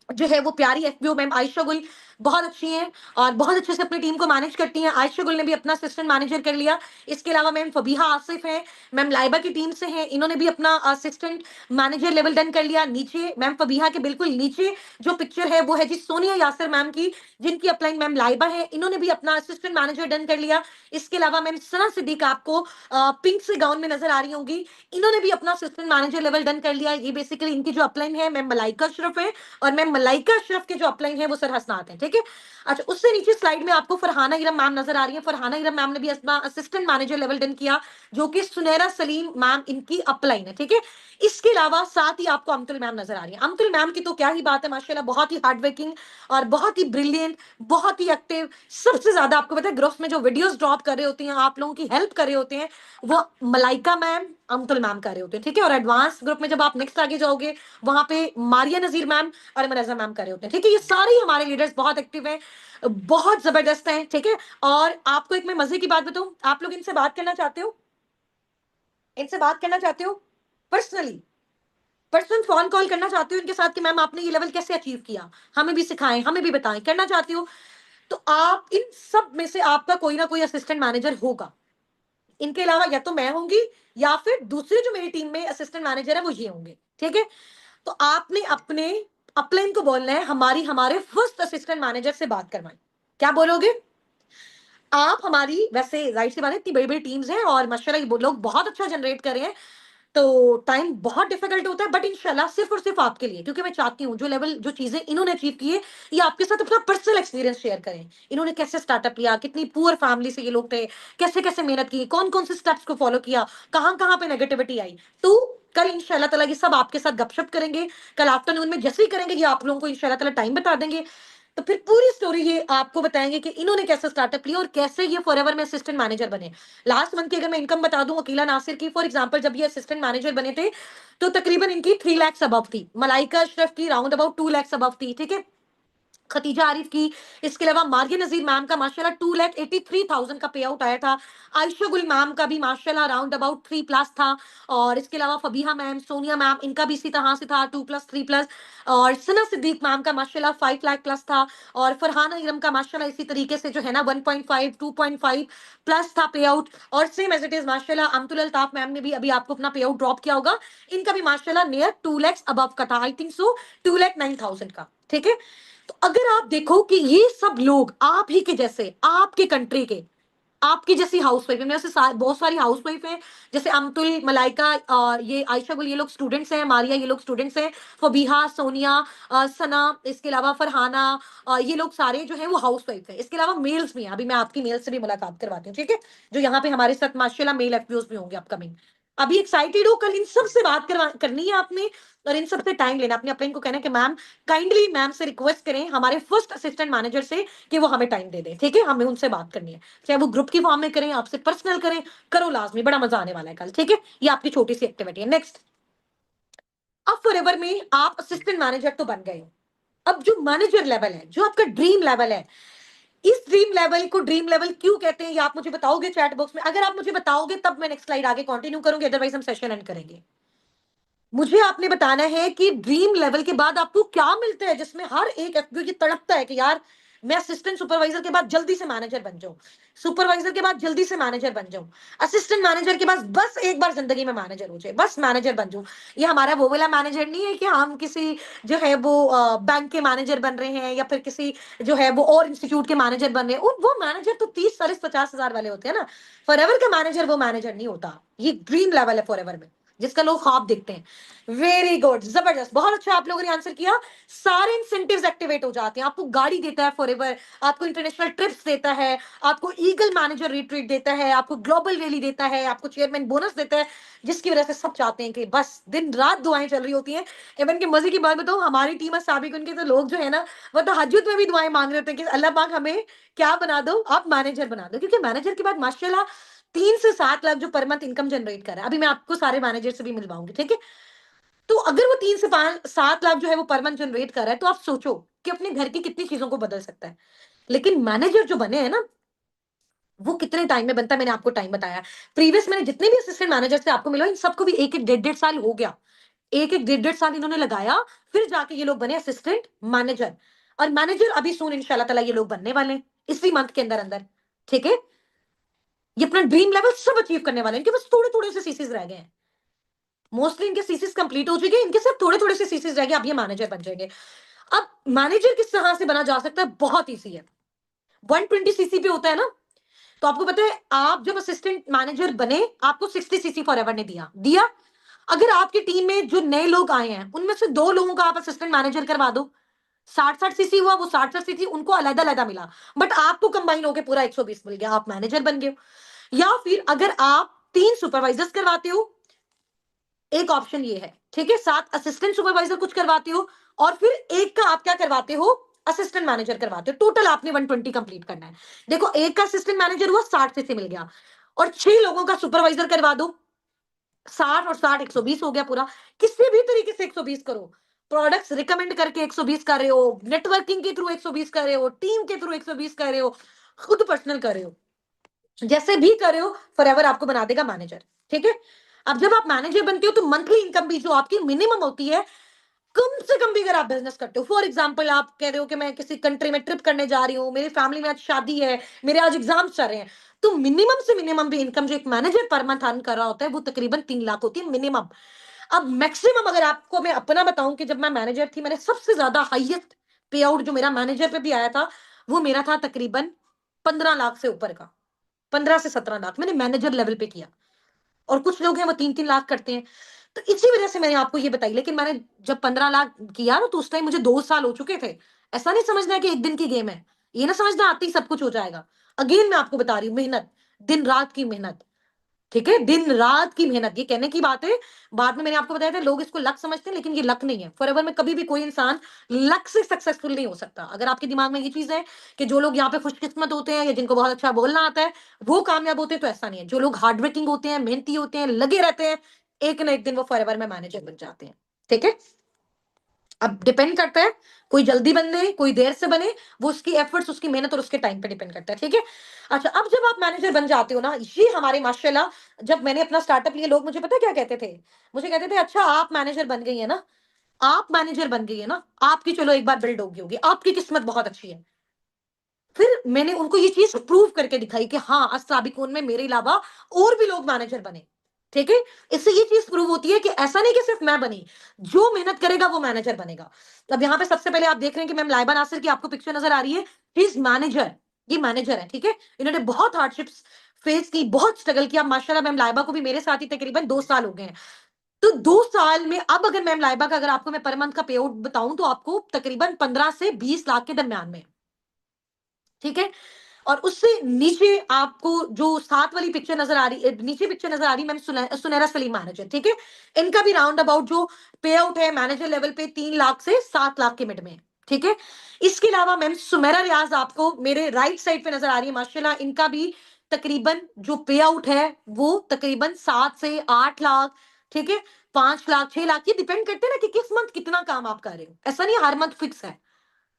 जो है वो प्यारी एफबीओ मैम आयशा गुल बहुत अच्छी हैं और बहुत अच्छे से अपनी टीम को मैनेज करती हैं। आयशा गुल ने भी अपना असिस्टेंट मैनेजर कर लिया। इसके अलावा मैम फबीहा आसिफ हैं, मैम लाइबा की टीम से हैं, इन्होंने भी अपना असिस्टेंट मैनेजर लेवल डन कर लिया। नीचे मैम फबीहा के बिल्कुल नीचे जो पिक्चर है वो है जी सोनिया यासर मैम की, जिनकी अपलाइन मैम लाइबा है, इन्होंने भी अपना असिस्टेंट मैनेजर डन कर लिया। इसके अलावा मैम सना सिद्दीक आपको पिंक से गाउन में नजर आ रही होंगी, इन्होंने भी अपना असिस्टेंट मैनेजर लेवल डन कर लिया। ये बेसिकली इनकी जो अपलाइन है मैम मलाइका अशरफ है, और मैम मलाइका अशरफ के जो अपलाइन है वो सर हसनात है। ठीक है, अच्छा उससे नीचे स्लाइड में आपको फरहाना इरम मैम नजर आ रही है। फरहाना इरम मैम ने भी अपना असिस्टेंट मैनेजर लेवल डन किया, जो कि सुनैरा सलीम मैम इनकी अपलाइन है। ठीक है, इसके अलावा साथ ही आपको अमतुल मैम नजर आ रही है। अमतुल मैम की तो क्या ही बात है, माशाल्लाह बहुत ही हार्ड वर्किंग और बहुत ही ब्रिलियंट, बहुत ही एक्टिव। सबसे ज्यादा आपको पता है ग्रुप में जो वीडियोस ड्रॉप कर रहे होते हैं, आप लोगों की हेल्प कर रहे होते हैं, वो मलाइका मैम अमतुल मैम कर रहे होते हैं। ठीक है, और एडवांस ग्रुप में जब आप नेक्स्ट आगे जाओगे वहां पे मारिया नजीर मैम और मनजा मैम कर रहे होते हैं। ठीक है, ये सारे ही हमारे लीडर्स बहुत एक्टिव हैं, बहुत जबरदस्त हैं। ठीक है, और आपको एक मैं मजे की बात बताऊं, आप लोग इनसे बात करना चाहते हो, इनसे बात करना चाहते हो पर्सनली, पर्सनल फोन कॉल करना चाहते हो इनके साथ कि मैम आपने ये लेवल कैसे अचीव किया, हमें भी सिखाएं, हमें भी बताएं, करना चाहते हो तो आप इन सब में से आपका कोई ना कोई असिस्टेंट मैनेजर होगा। इनके अलावा या तो मैं होंगी या फिर दूसरे जो मेरी टीम में असिस्टेंट मैनेजर है वो ये होंगे। ठीक है, तो आपने अपने अपलाइन को बोलना है हमारे फर्स्ट असिस्टेंट मैनेजर से बात करवाएं। क्या बोलोगे आप? हमारी वैसे राइट सी बात है, इतनी बड़ी बड़ी टीम्स हैं और माशाल्लाह ये लोग बहुत अच्छा जनरेट कर रहे हैं, तो टाइम बहुत डिफिकल्ट होता है, बट इंशाल्लाह सिर्फ और सिर्फ आपके लिए, क्योंकि मैं चाहती हूँ जो लेवल जो चीजें इन्होंने अचीव की है ये आपके साथ अपना पर्सनल एक्सपीरियंस शेयर करें। इन्होंने कैसे स्टार्टअप लिया, कितनी पुअर फैमिली से ये लोग थे, कैसे कैसे मेहनत की, कौन कौन से स्टेप्स को फॉलो किया, कहाँ कहाँ पे नेगेटिविटी आई। तो कल इंशाल्लाह ताला ये सब आपके साथ गपशप करेंगे, कल आफ्टरनून में जैसे ही करेंगे ये आप लोगों को इंशाल्लाह ताला टाइम बता देंगे, तो फिर पूरी स्टोरी ये आपको बताएंगे कि इन्होंने कैसे स्टार्टअप लिया और कैसे ये फॉरएवर में असिस्टेंट मैनेजर बने। लास्ट मंथ की अगर मैं इनकम बता दूं अकीला नासिर की, फॉर एग्जांपल जब ये असिस्टेंट मैनेजर बने थे तो तकरीबन इनकी 3 लाख अबव थी, मलाइका अशरफ की राउंड अबाउट 2 लाख अबव थी। ठीक है, खतीजा आरिफ की, इसके अलावा मारिया नजीर मैम का माशाल्लाह 2,83,000 का पे आउट आया था। आयशा गुल मैम का भी माशाल्लाह राउंड अबाउट 3+ था, और इसके अलावा फबीहा मैम, सोनिया मैम, इनका भी इसी तरह से था 2+3+, और सना सिद्दीक मैम का माशाल्लाह 5 लाख+ था, और फरहाना इरम का माशाल्लाह इसी तरीके से जो है ना 1.5 2.5+ था पे आउट, और सेम एज इट इज माशाल्लाह अमतुल अल्ताफ मैम ने भी अभी आपको अपना पे आउट ड्रॉप किया होगा, इनका भी माशाल्लाह नियर 2 लाख अबव का था, आई थिंक सो 2,09,000 का। ठीक है, तो अगर आप देखो कि ये सब लोग आप ही के जैसे, आपके कंट्री के, आपकी जैसी हाउसवाइफ है, जैसे बहुत सारी हाउसवाइफ हैं, जैसे अमतुल, मलाइका, ये आयशा गुल, ये लोग स्टूडेंट्स हैं, मारिया ये लोग स्टूडेंट्स हैं, फबीहा, सोनिया, सना, इसके अलावा फरहाना, ये लोग सारे जो हैं वो हाउसवाइफ हैं। इसके अलावा मेल्स भी हैं, अभी मैं आपकी मेल से भी मुलाकात करवाती हूँ। ठीक है, जो यहाँ पे हमारे साथ माशाल्लाह मेल एफपीओस भी होंगे अपकमिंग। अभी एक्साइटेड हो, कल इन सब से बात करनी है आपने, और इन सब से टाइम लेना। अपने अपने को कहना है कि मैम काइंडली मैम से रिक्वेस्ट करें हमारे फर्स्ट असिस्टेंट मैनेजर से कि वो हमें टाइम दे दें। ठीक है, हमें उनसे बात करनी है, चाहे वो ग्रुप की फॉर्म में करें, आपसे पर्सनल करें, करो लाजमी, बड़ा मजा आने वाला है कल। ठीक है, ये आपकी छोटी सी एक्टिविटी है। नेक्स्ट, अब फॉरएवर में आप असिस्टेंट मैनेजर तो बन गए, अब जो मैनेजर लेवल है, जो आपका ड्रीम लेवल है, इस ड्रीम लेवल को ड्रीम लेवल क्यों कहते हैं ये आप मुझे बताओगे चैट बॉक्स में? अगर आप मुझे बताओगे तब मैं नेक्स्ट स्लाइड आगे कंटिन्यू करूंगी, अदरवाइज हम सेशन एंड करेंगे। मुझे आपने बताना है कि ड्रीम लेवल के बाद आपको क्या मिलता है, जिसमें हर एक एफबीओ ये तड़पता है कि यार मैं असिस्टेंट सुपरवाइजर के बाद जल्दी से मैनेजर बन जाऊं, सुपरवाइजर के बाद जल्दी से मैनेजर बन जाऊं, असिस्टेंट मैनेजर के बाद बस एक बार जिंदगी में मैनेजर हो जाए, बस मैनेजर बन जाऊं। ये हमारा वो वाला मैनेजर नहीं है कि हम किसी जो है वो बैंक के मैनेजर बन रहे हैं या फिर किसी जो है वो और इंस्टीट्यूट के मैनेजर बन रहे हैं। वो मैनेजर तो 30 40 50 हजार वाले होते हैं ना, फॉरएवर का मैनेजर वो मैनेजर नहीं होता। ये ड्रीम लेवल है फॉरएवर में, जिसका लोग ख्वाब देखते हैं। वेरी गुड, जबरदस्त, बहुत अच्छा आप लोगों ने आंसर किया। सारे इंसेंटिव्स एक्टिवेट हो जाते हैं, आपको गाड़ी देता है फॉरएवर, आपको इंटरनेशनल ट्रिप्स देता है, आपको ईगल मैनेजर रिट्रीट देता है, आपको ग्लोबल रैली देता है, आपको चेयरमैन बोनस देता है, जिसकी वजह से सब चाहते हैं कि बस दिन रात दुआएं चल रही होती हैं। इवन के मजे की बात बताऊं, हमारी टीम साबिक उनके तो लोग जो है ना, वो तो हजूत में भी दुआएं मांग रहे होते हैं कि अल्लाह पाक हमें क्या बना दो, आप मैनेजर बना दो, क्योंकि मैनेजर के बाद माशाल्लाह 3 से 7 लाख जो पर मंथ इनकम जनरेट कर रहा है। अभी मैं आपको सारे मैनेजर से भी मिलवाऊंगी, ठीक है। तो अगर वो 3 से 7 लाख जो है वो पर मंथ जनरेट कर रहा है, तो आप सोचो कि अपने घर की कितनी चीजों को बदल सकता है। लेकिन मैनेजर जो बने हैं ना, वो कितने टाइम में बनता है, मैंने आपको टाइम बताया। प्रीवियस मैंने जितने भी असिस्टेंट मैनेजर से आपको मिला, इन सबको भी एक एक 1.5 1.5 साल हो गया। एक एक 1.5 1.5 साल इन्होंने लगाया, फिर जाके ये लोग बने असिस्टेंट मैनेजर। और मैनेजर अभी सून इंशाल्लाह ताला ये लोग बनने वाले हैं इसी मंथ के अंदर अंदर, ठीक है। ये अपना ड्रीम लेवल सब अचीव करने वाले हैं, इनके बस थोड़े थोड़े से सीसीज रह गए हैं। मोस्टली इनके सीसीज कंप्लीट हो चुके हैं, इनके सिर्फ थोड़े थोड़े से सीसीज रह गए, अब ये मैनेजर बन जाएंगे। अब मैनेजर किस तरह से बना जा सकता है, बहुत ईजी है। 120 सीसी पे होता है ना, तो आपको पता है आप जब असिस्टेंट मैनेजर बने, आपको 60 सीसी फॉरएवर ने दिया दिया। अगर आपकी टीम में जो नए लोग आए हैं, उनमें से 2 लोगों का आप असिस्टेंट मैनेजर करवा दो, 60-60 सीसी हुआ, वो 60-60 सीसी उनको अलग अलग मिला, बट आपको कंबाइन होकर पूरा 120 मिल गया, आप मैनेजर बन गए। या फिर अगर आप 3 सुपरवाइजर्स करवाते हो, एक ऑप्शन ये है, ठीक है, 7 असिस्टेंट सुपरवाइजर कुछ करवाते हो, और फिर एक का आप क्या करवाते हो, असिस्टेंट मैनेजर करवाते हो। टोटल आपने 120 कंप्लीट करना है। देखो, एक का असिस्टेंट मैनेजर हुआ, 60 से मिल गया, और 6 लोगों का सुपरवाइजर करवा दो, 60 और 60 120 हो गया पूरा। किसी भी तरीके से 120 करो, प्रोडक्ट्स रिकमेंड करके 120 कर रहे हो, नेटवर्किंग के थ्रू 120 कर रहे हो, टीम के थ्रू 120 कर रहे हो, खुद पर्सनल कर रहे हो, जैसे भी कर रहे हो, फॉरएवर आपको बना देगा मैनेजर, ठीक है। अब जब आप मैनेजर बनते हो, तो मंथली इनकम भी जो आपकी मिनिमम होती है, कम से कम भी अगर आप बिजनेस करते हो, फॉर एग्जांपल आप कह रहे हो कि मैं किसी कंट्री में ट्रिप करने जा रही हूँ, मेरी फैमिली में आज शादी है, मेरे आज एग्जाम चल रहे हैं, तो मिनिमम से मिनिमम भी इनकम जो एक मैनेजर पर मंथ अर्न कर रहा होता है, वो तकरीबन 3 लाख होती है मिनिमम। अब मैक्सिमम अगर आपको मैं अपना बताऊं कि जब मैं मैनेजर थी, मैंने सबसे ज्यादा हाईएस्ट पे आउट जो मेरा मैनेजर पे भी आया था, वो मेरा था तकरीबन 15 लाख से ऊपर का, 15 से 17 लाख मैंने मैनेजर लेवल पे किया। और कुछ लोग हैं वो 3-3 लाख करते हैं। तो इसी वजह से मैंने आपको ये बताई। लेकिन मैंने जब 15 लाख किया ना, तो उस टाइम मुझे 2 साल हो चुके थे। ऐसा नहीं समझना है कि एक दिन की गेम है, ये ना समझना आते ही सब कुछ हो जाएगा। अगेन मैं आपको बता रही हूँ, मेहनत, दिन रात की मेहनत, ठीक है, दिन रात की मेहनत, ये कहने की बात है। बाद में मैंने आपको बताया था, लोग इसको लक समझते हैं, लेकिन ये लक नहीं है। फॉरएवर में कभी भी कोई इंसान लक से सक्सेसफुल नहीं हो सकता। अगर आपके दिमाग में ये चीज है कि जो लोग यहाँ पे खुशकिस्मत होते हैं या जिनको बहुत अच्छा बोलना आता है वो कामयाब होते हैं, तो ऐसा नहीं है। जो लोग हार्ड वर्किंग होते हैं, मेहनती होते हैं, लगे रहते हैं, एक ना एक दिन वो फॉरएवर में मैनेजर बन जाते हैं, ठीक है। अब डिपेंड करता है, कोई जल्दी बने कोई देर से बने, वो उसकी एफर्ट्स, उसकी मेहनत और उसके टाइम पे डिपेंड करता है, ठीक है। अच्छा, अब जब आप मैनेजर बन जाते हो ना, ये हमारे माशाल्लाह, जब मैंने अपना स्टार्टअप लिया, लोग मुझे पता है क्या कहते थे, मुझे कहते थे अच्छा आप मैनेजर बन गई है ना, आप मैनेजर बन गई है ना, आपकी चलो एक बार बिल्ड होगी, आपकी किस्मत बहुत अच्छी है। फिर मैंने उनको ये चीज प्रूव करके दिखाई कि हाँ, अस्साबिकून में मेरे अलावा और भी लोग मैनेजर बने, ठीक है। इससे ये चीज प्रूव होती है कि ऐसा नहीं कि सिर्फ मैं बनी, जो मेहनत करेगा वो मैनेजर बनेगा। अब यहाँ पे सबसे पहले आप देख रहे हैं कि मैम लाइबा नासिर की आपको पिक्चर नजर आ रही है, ही इज मैनेजर, ये मैनेजर है, ठीक है। इन्होंने बहुत हार्डशिप्स फेस की, बहुत स्ट्रगल किया माशाल्लाह। मैम लाइबा को भी मेरे साथ ही तकरीबन 2 साल हो गए हैं। तो 2 साल में अब अगर मैम लाइबा का, अगर आपको मैं पर मंथ का पे आउट बताऊं, तो आपको तकरीबन 15 से 20 लाख के दरमियान में, ठीक है। और उससे नीचे आपको जो साथ वाली पिक्चर नजर आ रही, नीचे पिक्चर नजर आ रही, मैम सुनैरा सलीम मैनेजर, ठीक है। इनका भी राउंड अबाउट जो पे आउट है मैनेजर लेवल पे 3 लाख से 7 लाख के मिड में, ठीक है। इसके अलावा मैम सुमेरा रियाज आपको मेरे राइट साइड पे नजर आ रही है, माशाल्लाह इनका भी तकरीबन जो पे आउट है वो तकरीबन 7 से 8 लाख, ठीक है। 5 लाख 6 लाख, ये डिपेंड करते हैं ना कि किस मंथ कितना काम आप कर रहे हो, ऐसा नहीं हर मंथ फिक्स है,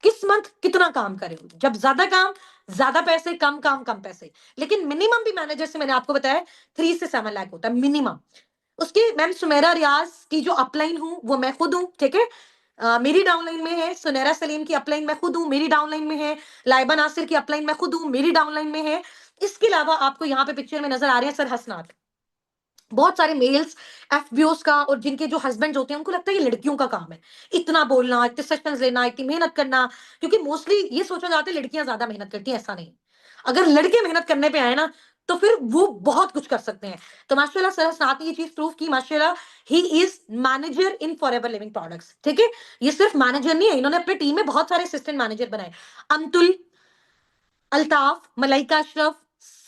किस मंथ कितना काम करे। जब ज्यादा काम ज्यादा पैसे, कम काम कम पैसे। लेकिन मिनिमम भी मैनेजर से मैंने आपको बताया 3 से 7 लाख होता है मिनिमम। उसकी मैम सुमेरा रियाज की जो अपलाइन हूं वो मैं खुद हूं, ठीक है। मेरी डाउनलाइन में है सुनैरा सलीम की अपलाइन मैं खुद हूं, मेरी डाउनलाइन में है लाइबा नासिर की अपलाइन मैं खुद हूं, मेरी डाउनलाइन में है। इसके अलावा आपको यहाँ पे पिक्चर में नजर आ रहे हैं सर हसनात, बहुत सारे मेल्स एफबीओस का, और जिनके जो हस्बैंड होते हैं उनको लगता है ये लड़कियों का काम है, इतना बोलना, इतने सेशंस लेना, इतनी मेहनत करना। क्योंकि मोस्टली ये सोचा जाता है लड़कियां ज्यादा मेहनत करती हैं, ऐसा नहीं। अगर लड़के मेहनत करने पे आए ना, तो फिर वो बहुत कुछ कर सकते हैं। तो माशाल्लाह सर हसनात ने ये चीज प्रूव की, माशाल्लाह he is manager in forever Living products. ठीक है, ये सिर्फ मैनेजर नहीं है, इन्होंने अपनी टीम में बहुत सारे असिस्टेंट मैनेजर बनाए। अमतुल, अल्ताफ, मलाइका अशरफ,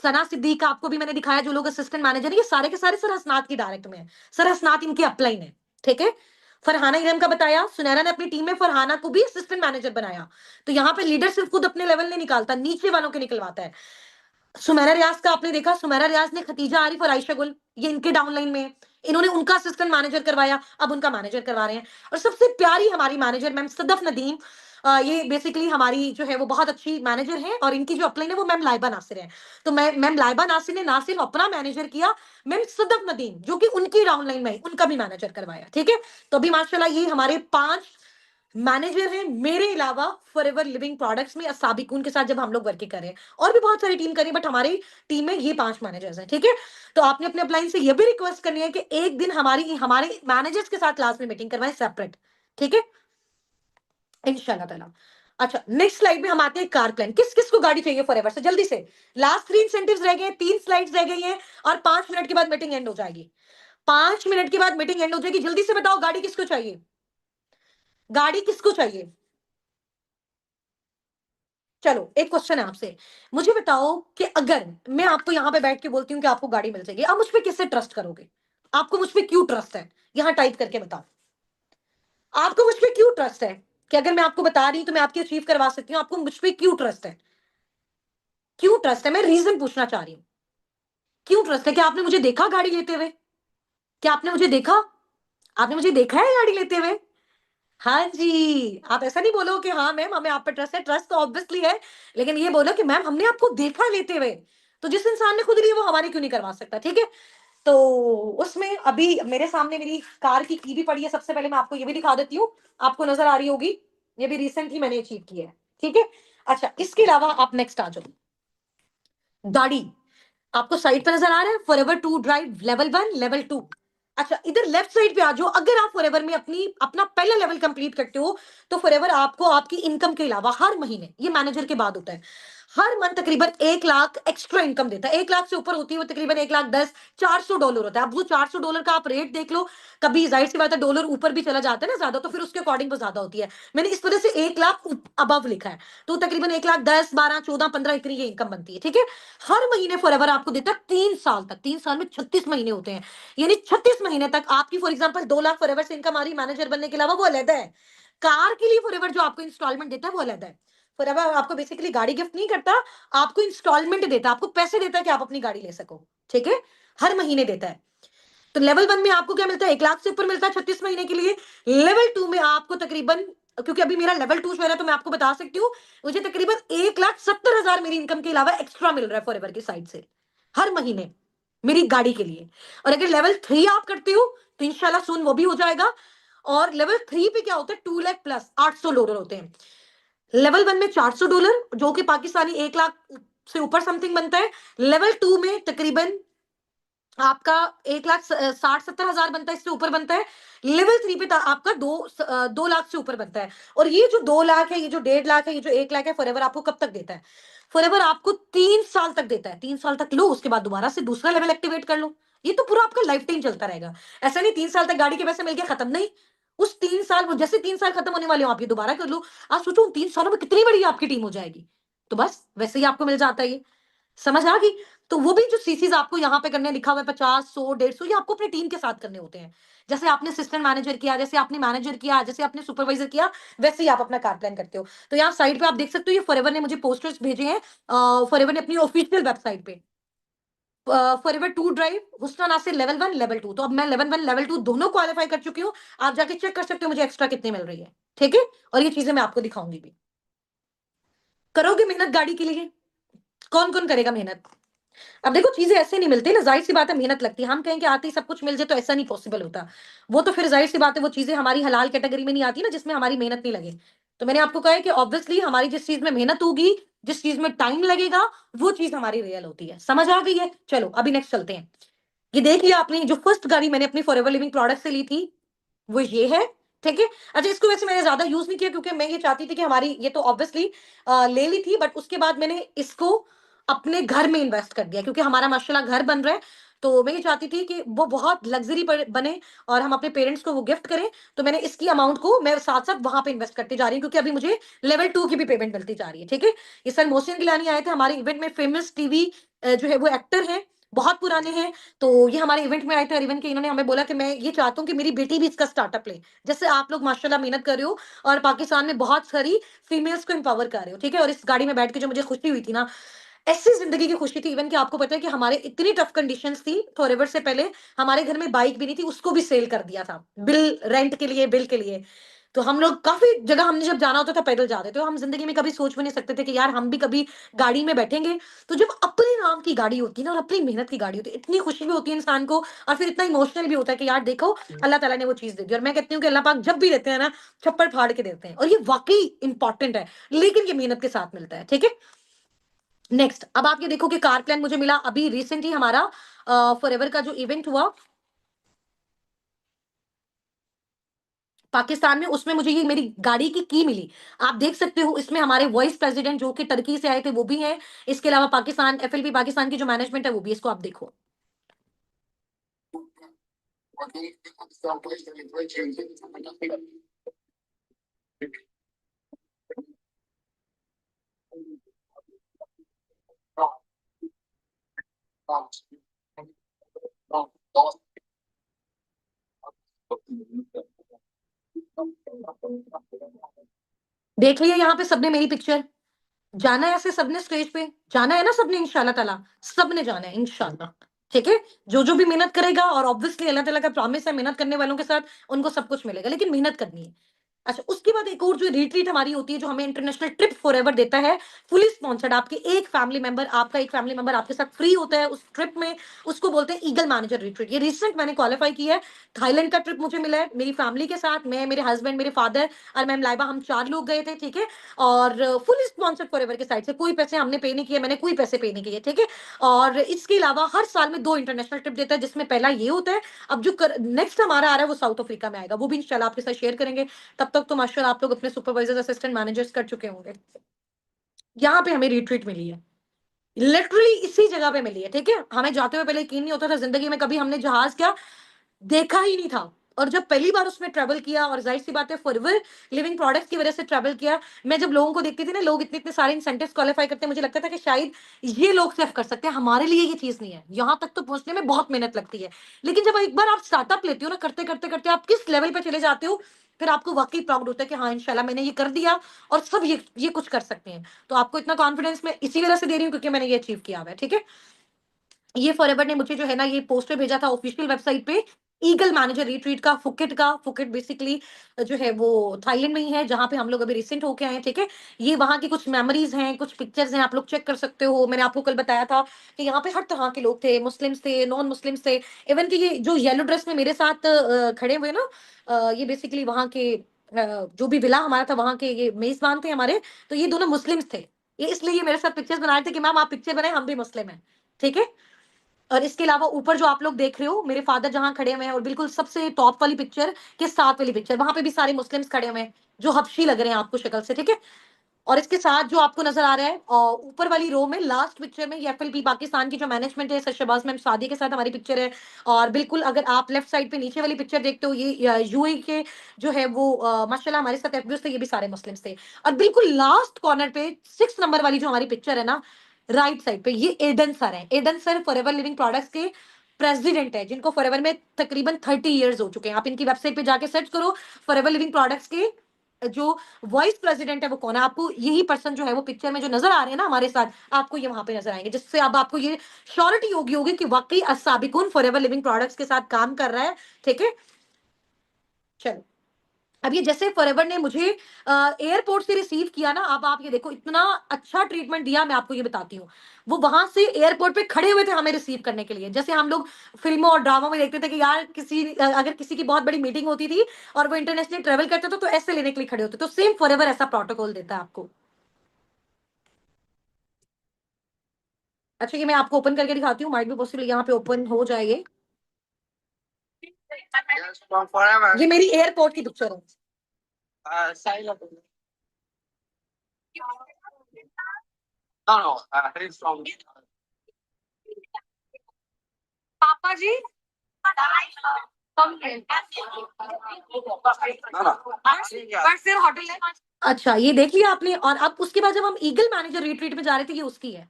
सना सिद्दीक आपको भी मैंने दिखाया, जो लोग असिस्टेंट मैनेजर है, ये सारे के सारे सर हसनात की डायरेक्ट में है। सर हसनात इनकी अपलाइन है। ठीक है, फरहाना इरम का बताया, सुनैरा ने अपनी टीम में फरहाना को भी असिस्टेंट मैनेजर बनाया। तो यहाँ पे लीडर सिर्फ खुद अपने लेवल नहीं निकालता, नीचे वालों के निकलवाता है। सुमेरा रियाज का आपने देखा, सुमेरा रियाज ने खतीजा आरिफ और आयशा गुल, ये इनके डाउनलाइन में है। इन्होंने उनका असिस्टेंट मैनेजर करवाया, अब उनका मैनेजर करवा रहे हैं। और सबसे प्यारी हमारी मैनेजर मैम सदफ नदीम, ये बेसिकली हमारी जो है वो बहुत अच्छी मैनेजर है, और इनकी जो अपलाइन है वो मैम लाइबा नासिर है। तो मैम लाइबा नासिर ने ना सिर्फ अपना मैनेजर किया, मैम सदफ नदीम जो कि उनकी डाउनलाइन में है, उनका भी मैनेजर करवाया। ठीक है, तो अभी माशाल्लाह ये हमारे 5 मैनेजर हैं मेरे अलावा फॉरएवर लिविंग प्रोडक्ट्स में, साबिकून के साथ जब हम लोग वर्किंग कर रहे हैं। और भी बहुत सारी टीम करी, बट हमारी टीम में ये 5 मैनेजर्स हैं। ठीक है, तो आपने अपने अपलाइन से ये भी रिक्वेस्ट करनी है कि एक दिन हमारे मैनेजर्स के साथ क्लास में मीटिंग करवाएं सेपरेट। ठीक है, इंशाल्लाह ताला। अच्छा, नेक्स्ट स्लाइड में हम आते हैं कार प्लान। किस किस को गाड़ी चाहिए फॉरएवर से, जल्दी से। लास्ट 3 इंसेंटिव्स रह गए, 3 स्लाइड्स रह गई हैं, और 5 मिनट के बाद मीटिंग एंड हो जाएगी। 5 मिनट के बाद मीटिंग एंड हो जाएगी। जल्दी से बताओ गाड़ी किसको चाहिए, गाड़ी किसको चाहिए। चलो एक क्वेश्चन है आपसे, मुझे बताओ कि अगर मैं आपको यहां पे बैठ के बोलती हूँ कि आपको गाड़ी मिल जाएगी, आप मुझ पे किससे ट्रस्ट करोगे, आपको मुझ पे क्यों ट्रस्ट है, यहां टाइप करके बताओ। आपको मुझ पे क्यों ट्रस्ट है कि अगर मैं आपको बता रही हूं तो मैं आपकी अचीव करवा सकती हूँ, आपको मुझ पे क्यों ट्रस्ट है, क्यों ट्रस्ट है, मैं रीजन पूछना चाह रही हूँ। क्यों ट्रस्ट है, क्या आपने मुझे देखा गाड़ी लेते हुए, क्या आपने मुझे देखा, आपने मुझे देखा है गाड़ी लेते हुए। हाँ जी, आप ऐसा नहीं बोलो कि हाँ मैम हमें आप पे ट्रस्ट है, ट्रस्ट तो ऑब्वियसली है, लेकिन ये बोलो कि मैम हमने आपको देखा लेते हुए। तो जिस इंसान ने खुद ली है वो हमारी क्यों नहीं करवा सकता। ठीक है, तो उसमें अभी मेरे सामने मेरी कार की भी पड़ी है। सबसे पहले मैं आपको ये भी दिखा देती हूँ, आपको नजर आ रही होगी, ये भी रिसेंट ही मैंने अचीव की है। ठीक है, अच्छा इसके अलावा आप नेक्स्ट आ जाओ। गाड़ी आपको साइड पे नजर आ रहा है, Forever two drive level 1 level 2। अच्छा इधर लेफ्ट साइड पे आ जाओ, अगर आप फॉरएवर में अपना पहला लेवल कंप्लीट करते हो, तो फॉरएवर आपको आपकी इनकम के अलावा हर महीने, ये मैनेजर के बाद होता है, हर मंथ तकरीबन 1 लाख एक्स्ट्रा इनकम देता है। 1 लाख से ऊपर होती है वो तकरीबन 1 लाख 10, $400 होता है। अब वो $400 का आप रेट देख लो, कभी जाहिर सी बात है डॉलर ऊपर भी चला जाता है ना ज्यादा, तो फिर उसके अकॉर्डिंग वो ज्यादा होती है। मैंने इस वजह से 1 लाख अबव लिखा है, तो तकरीबन 1 लाख 10, 12, 14, 15 इतनी ये इनकम बनती है। ठीक है, हर महीने फॉरएवर आपको देता है 3 साल तक, 3 साल में 36 महीने होते हैं, यानी 36 महीने तक आपकी फॉर एग्जांपल 2 लाख फॉरएवर से इनकम आ रही मैनेजर बनने के अलावा, वो अलग है। कार के लिए फॉरएवर जो आपको इंस्टॉलमेंट देता है वो अलग है। फॉरएवर आपको बेसिकली गाड़ी गिफ्ट नहीं करता, आपको इंस्टॉलमेंट देता है, आपको पैसे देता है कि आप अपनी गाड़ी ले सको। ठीक है, हर महीने देता है। तो लेवल 1 में आपको क्या मिलता है, 1 लाख से ऊपर मिलता है 36 महीने के लिए। लेवल 2 में आपको तकरीबन, क्योंकि अभी मेरा लेवल 2 शो है तो मैं आपको बता सकती हूँ, मुझे तकरीबन 1,70,000 मेरी इनकम के अलावा एक्स्ट्रा मिल रहा है फॉरएवर की साइड से हर महीने मेरी गाड़ी के लिए। और अगर लेवल 3 आप करते हो तो इंशाल्लाह सुन वो भी हो जाएगा। और लेवल 3 पे क्या होता है, 2 लाख प्लस $800 होते हैं। लेवल 1 में $400 जो कि पाकिस्तानी 1 लाख से ऊपर समथिंग बनता है। लेवल 2 में तकरीबन आपका 1,60,70,000 बनता है, इससे ऊपर बनता है। लेवल 3 पे आपका 2 लाख से ऊपर बनता है। और ये जो 2 लाख है, ये जो 1.5 लाख है, ये जो 1 लाख है, फॉरएवर आपको कब तक देता है, फॉरएवर आपको 3 साल तक देता है। 3 साल तक लो, उसके बाद दोबारा से दूसरा लेवल एक्टिवेट कर लो। ये तो पूरा आपका लाइफ टाइम चलता रहेगा। ऐसा नहीं 3 साल तक गाड़ी के पैसे मिल गया खत्म, नहीं। उस 3 साल, वो जैसे 3 साल खत्म होने वाले हो आप ये दोबारा कर लो। आप सोचो उन 3 सालों में कितनी बड़ी आपकी टीम हो जाएगी। तो बस वैसे ही आपको मिल जाता है ये, समझ आ गई। तो वो भी जो सीसीज आपको यहाँ पे करने लिखा हुआ है 50, 100, 150, ये आपको अपनी टीम के साथ करने होते हैं। जैसे आपने असिस्टेंट मैनेजर किया, जैसे आपने मैनेजर किया, जैसे आपने सुपरवाइजर किया, वैसे ही आप अपना कार प्लान करते हो। तो यहाँ साइड पे आप देख सकते हो, ये फॉरएवर ने मुझे पोस्टर्स भेजे हैं, फॉरएवर ने अपनी ऑफिशियल वेबसाइट पे, Forever two drive Husna Nasir level 1 level 2। तो अब मैं लेवल 1 लेवल 2 दोनों क्वालिफाई कर चुकी हूँ। आप जाके चेक कर सकते हो मुझे एक्स्ट्रा कितनी मिल रही है। ठीक है, और ये चीजें मैं आपको दिखाऊंगी भी। करोगे मेहनत गाड़ी के लिए, कौन कौन करेगा मेहनत। अब देखो चीजें ऐसे नहीं मिलती ना, जाहिर सी बात है मेहनत लगती है। हम कहें कि आते ही सब कुछ मिल जाए तो ऐसा नहीं पॉसिबल होता। वो तो फिर जाहिर सी बात है वो चीजें हमारी हलाल कैटेगरी में नहीं आती ना, जिसमें हमारी मेहनत नहीं लगे। तो मैंने आपको कहा है कि ऑब्वियसली हमारी जिस चीज में मेहनत होगी, जिस चीज में टाइम लगेगा, वो चीज हमारी रियल होती है। समझ आ गई है। चलो अभी नेक्स्ट चलते हैं। ये देख लिया आपने, जो फर्स्ट गाड़ी मैंने अपनी फॉरएवर लिविंग प्रोडक्ट से ली थी वो ये है। ठीक है, अच्छा इसको वैसे मैंने ज्यादा यूज नहीं किया, क्योंकि मैं ये चाहती थी कि हमारी, ये तो ऑब्वियसली ले ली थी, बट उसके बाद मैंने इसको अपने घर में इन्वेस्ट कर दिया, क्योंकि हमारा माशाल्लाह घर बन रहा है, तो मैं ये चाहती थी कि वो बहुत लग्जरी बने और हम अपने पेरेंट्स को वो गिफ्ट करें। तो मैंने इसकी अमाउंट को मैं साथ-साथ वहाँ पे इन्वेस्ट करती जा रही हूँ, क्योंकि अभी मुझे लेवल 2 की भी पेमेंट मिलती जा रही है, ठीक है? इस साल मोहसिन गिलानी आए थे हमारे इवेंट में, फेमस टीवी जो है वो एक्टर हैं, बहुत पुराने हैं। तो ये हमारे इवेंट में आए थे और इवेंट के इन्होंने हमें बोला कि मैं ये चाहता हूँ कि मेरी बेटी भी इसका स्टार्टअप ले। जैसे आप लोग माशाल्लाह मेहनत कर रहे हो और पाकिस्तान में बहुत सारी फीमेल्स को एम्पावर कर रहे हो, ठीक है? और इस गाड़ी में बैठ के जो मुझे खुशी हुई थी ना, ऐसी ज़िंदगी की खुशी थी। इवन कि आपको पता है कि हमारे इतनी टफ कंडीशंस थी, फॉरएवर से पहले हमारे घर में बाइक भी नहीं थी, उसको भी सेल कर दिया था, बिल रेंट के लिए, बिल के लिए। तो हम लोग काफ़ी जगह हमने जब जाना होता था पैदल जाते थे, तो हम ज़िंदगी में कभी सोच भी नहीं सकते थे कि यार हम भी कभी गाड़ी में बैठेंगे। तो जब अपने नाम की गाड़ी होती है ना और अपनी मेहनत की गाड़ी होती है, इतनी खुशी भी होती है इंसान को और फिर इतना इमोशनल भी होता है कि यार देखो अल्लाह ताला ने वो चीज़ दे दी। और मैं कहती हूँ कि अल्लाह पाक जब भी देते हैं ना, छप्पड़ फाड़ के देते हैं और ये वाक़ई इम्पोर्टेंट है, लेकिन ये मेहनत के साथ मिलता है, ठीक है? नेक्स्ट, अब आप ये देखो कि कार प्लान मुझे मिला अभी रिसेंटली हमारा फॉरएवर का जो इवेंट हुआ पाकिस्तान में, उसमें मुझे ये मेरी गाड़ी की मिली। आप देख सकते हो इसमें हमारे वाइस प्रेसिडेंट जो कि टर्की से आए थे वो भी हैं। इसके अलावा पाकिस्तान एफएलपी पाकिस्तान की जो मैनेजमेंट है वो भी, इसको आप देखो। देख लिया यहाँ पे सबने मेरी पिक्चर। जाना है ऐसे सबने स्टेज पे, जाना है ना सबने इंशाल्लाह ताला, सबने जाना है इंशाल्लाह, ठीक है? जो-जो भी मेहनत करेगा और ऑब्वियसली अल्लाह ताला का प्रॉमिस है मेहनत करने वालों के साथ उनको सब कुछ मिलेगा, लेकिन मेहनत करनी है। अच्छा, उसके बाद एक और जो रिट्रीट हमारी होती है, जो हमें इंटरनेशनल ट्रिप फॉरएवर देता है, फुली स्पॉन्सर्ड। आपके एक फैमिली मेंबर आपका एक फैमिली मेंबर आपके साथ फ्री होता है उस ट्रिप में, उसको बोलते हैं ईगल मैनेजर रिट्रीट। ये रिसेंट मैंने क्वालीफाई की है, थाईलैंड का ट्रिप मुझे मिला है, मेरी फैमिली के साथ, मैं, मेरे हस्बैंड, मेरे फादर और मैम लाइबा, हम 4 लोग गए थे, ठीक है? और फुली स्पॉन्सर्ड फॉरएवर की साइड से, कोई पैसे हमने पे नहीं किए, मैंने कोई पैसे पे नहीं किए, ठीक है? और इसके अलावा हर साल में 2 इंटरनेशनल ट्रिप देता है, जिसमें पहला ये होता है, अब जो नेक्स्ट हमारा आ रहा है वो साउथ अफ्रीका में आएगा, वो भी इंशाल्लाह आपके साथ शेयर करेंगे। तब तक तो माशाल्लाह आप लोग अपने सुपरवाइजर्स, असिस्टेंट मैनेजर्स कर चुके होंगे। यहाँ पे हमें रिट्रीट मिली है। लिटरली इसी जगह पे मिली है, ठीक है? हमें जाते हुए पहले यकीन नहीं होता था, ज़िंदगी में कभी हमने जहाज़ क्या देखा ही नहीं था। और जब पहली बार उसमें ट्रैवल किया और ज़ाहिर-सी बात है फॉरएवर लिविंग प्रोडक्ट्स की वज़ह से ट्रैवल किया, मैं जब लोगों को देखती थी ना, लोग इतने-इतने सारे इंसेंटिव्स क्वालीफाई करते हैं, मुझे लगता था कि शायद ये लोग सिर्फ़ कर सकते हैं, हमारे लिए ये चीज़ नहीं है। यहाँ तक तो पहुँचने में बहुत मेहनत लगती है। लेकिन जब एक बार आप स्टार्टअप लेते हो ना, करते-करते आप किस लेवल पे चले जाते हो, फिर आपको वाक़ई प्राउड होता है कि हाँ, इंशाल्लाह मैंने ये कर दिया और सब ये कुछ कर सकते हैं। तो आपको इतना कॉन्फिडेंस मैं इसी वज़ह से दे रही हूँ क्योंकि मैंने ये अचीव किया हुआ है, ठीक है? ये फॉरएवर ने मुझे जो है ना ये पोस्टर भेजा था ऑफिशियल वेबसाइट पे, ईगल मैनेजर रिट्रीट का, फुकेट का। फुकेट बेसिकली जो है वो थाईलैंड में ही है, जहाँ पे हम लोग अभी रिसेंट होके आए हैं, ठीक है? ये वहाँ की कुछ मेमोरीज़ हैं, कुछ पिक्चर्स हैं, आप लोग चेक कर सकते हो। मैंने आपको कल बताया था कि यहाँ पे हर तरह के लोग थे, मुस्लिम्स थे, नॉन मुस्लिम्स थे। इवन कि ये जो येलो ड्रेस में मेरे साथ खड़े हुए ना, ये बेसिकली वहाँ के जो भी विला हमारा था वहाँ के ये मेज़बान थे हमारे, तो ये दोनों मुस्लिम्स थे। ये इसलिए ये मेरे साथ पिक्चर्स बना रहे थे कि मैम आप पिक्चर बनाएँ, हम भी मुस्लिम हैं, ठीक है? और इसके अलावा ऊपर जो आप लोग देख रहे हो, मेरे फादर जहाँ खड़े हुए हैं और बिल्कुल सबसे टॉप वाली पिक्चर के साथ वाली पिक्चर, वहाँ पे भी सारे मुस्लिम्स खड़े हुए हैं, जो हबशी लग रहे हैं आपको शक्ल से, ठीक है? और इसके साथ जो आपको नज़र आ रहा है ऊपर वाली रो में लास्ट पिक्चर में ये एफएलपी पाकिस्तान की जो मैनेजमेंट है, सर शहबाज मैम सादी के साथ हमारी पिक्चर है। और बिल्कुल अगर आप लेफ्ट साइड पे नीचे वाली पिक्चर देखते हो, ये यूएई के जो है वो माशाल्लाह हमारे साथ एफबीओस थे, ये भी सारे मुस्लिम्स थे। और बिल्कुल लास्ट कॉर्नर पे 6 नंबर वाली जो हमारी पिक्चर है ना, राइट साइड पे, ये एडन सर हैं। Aidan sir Forever Living Products के प्रेसिडेंट है, जिनको फॉरएवर में तकरीबन 30 इयर्स हो चुके हैं। आप इनकी वेबसाइट पे जाके सर्च करो, फॉरएवर लिविंग प्रोडक्ट्स के जो वाइस प्रेसिडेंट है वो कौन है, आपको यही पर्सन जो है वो पिक्चर में जो नजर आ रहे हैं ना हमारे साथ, आपको ये वहां पे नजर आएंगे, जिससे अब आपको ये श्योरिटी होगी कि वाकई असाबिकुन फॉरएवर लिविंग प्रोडक्ट्स के साथ काम कर रहा है, ठीक है? चलो, अब ये जैसे फॉरएवर ने मुझे एयरपोर्ट से रिसीव किया ना, अब आप ये देखो इतना अच्छा ट्रीटमेंट दिया, मैं आपको ये बताती हूँ। वो वहां से एयरपोर्ट पे खड़े हुए थे हमें रिसीव करने के लिए, जैसे हम लोग फिल्मों और ड्रामों में देखते थे कि यार अगर किसी की बहुत बड़ी मीटिंग होती थी और वो इंटरनेशनल ट्रेवल करते थे तो ऐसे लेने के लिए खड़े होते, तो सेम फॉरएवर ऐसा प्रोटोकॉल देता है आपको। अच्छा, ये मैं आपको ओपन करके दिखाती हूँ, माइट भी पॉसिबल यहाँ पे ओपन हो जाए ये। ये मेरी एयरपोर्ट की पिक्चर है। पापा जी कम है। बस फिर होटल है। अच्छा, ये देख लिया आपने। और अब उसके बाद जब हम ईगल मैनेजर रिट्रीट में जा रहे थे, ये उसकी है।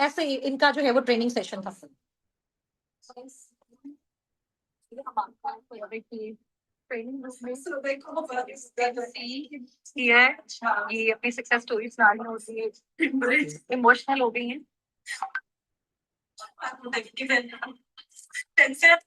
ऐसे ही इनका जो है वो ट्रेनिंग सेशन था। ट्रेनिंग ये अपनी सक्सेस स्टोरी सुना रही होती है, इमोशनल हो गई है।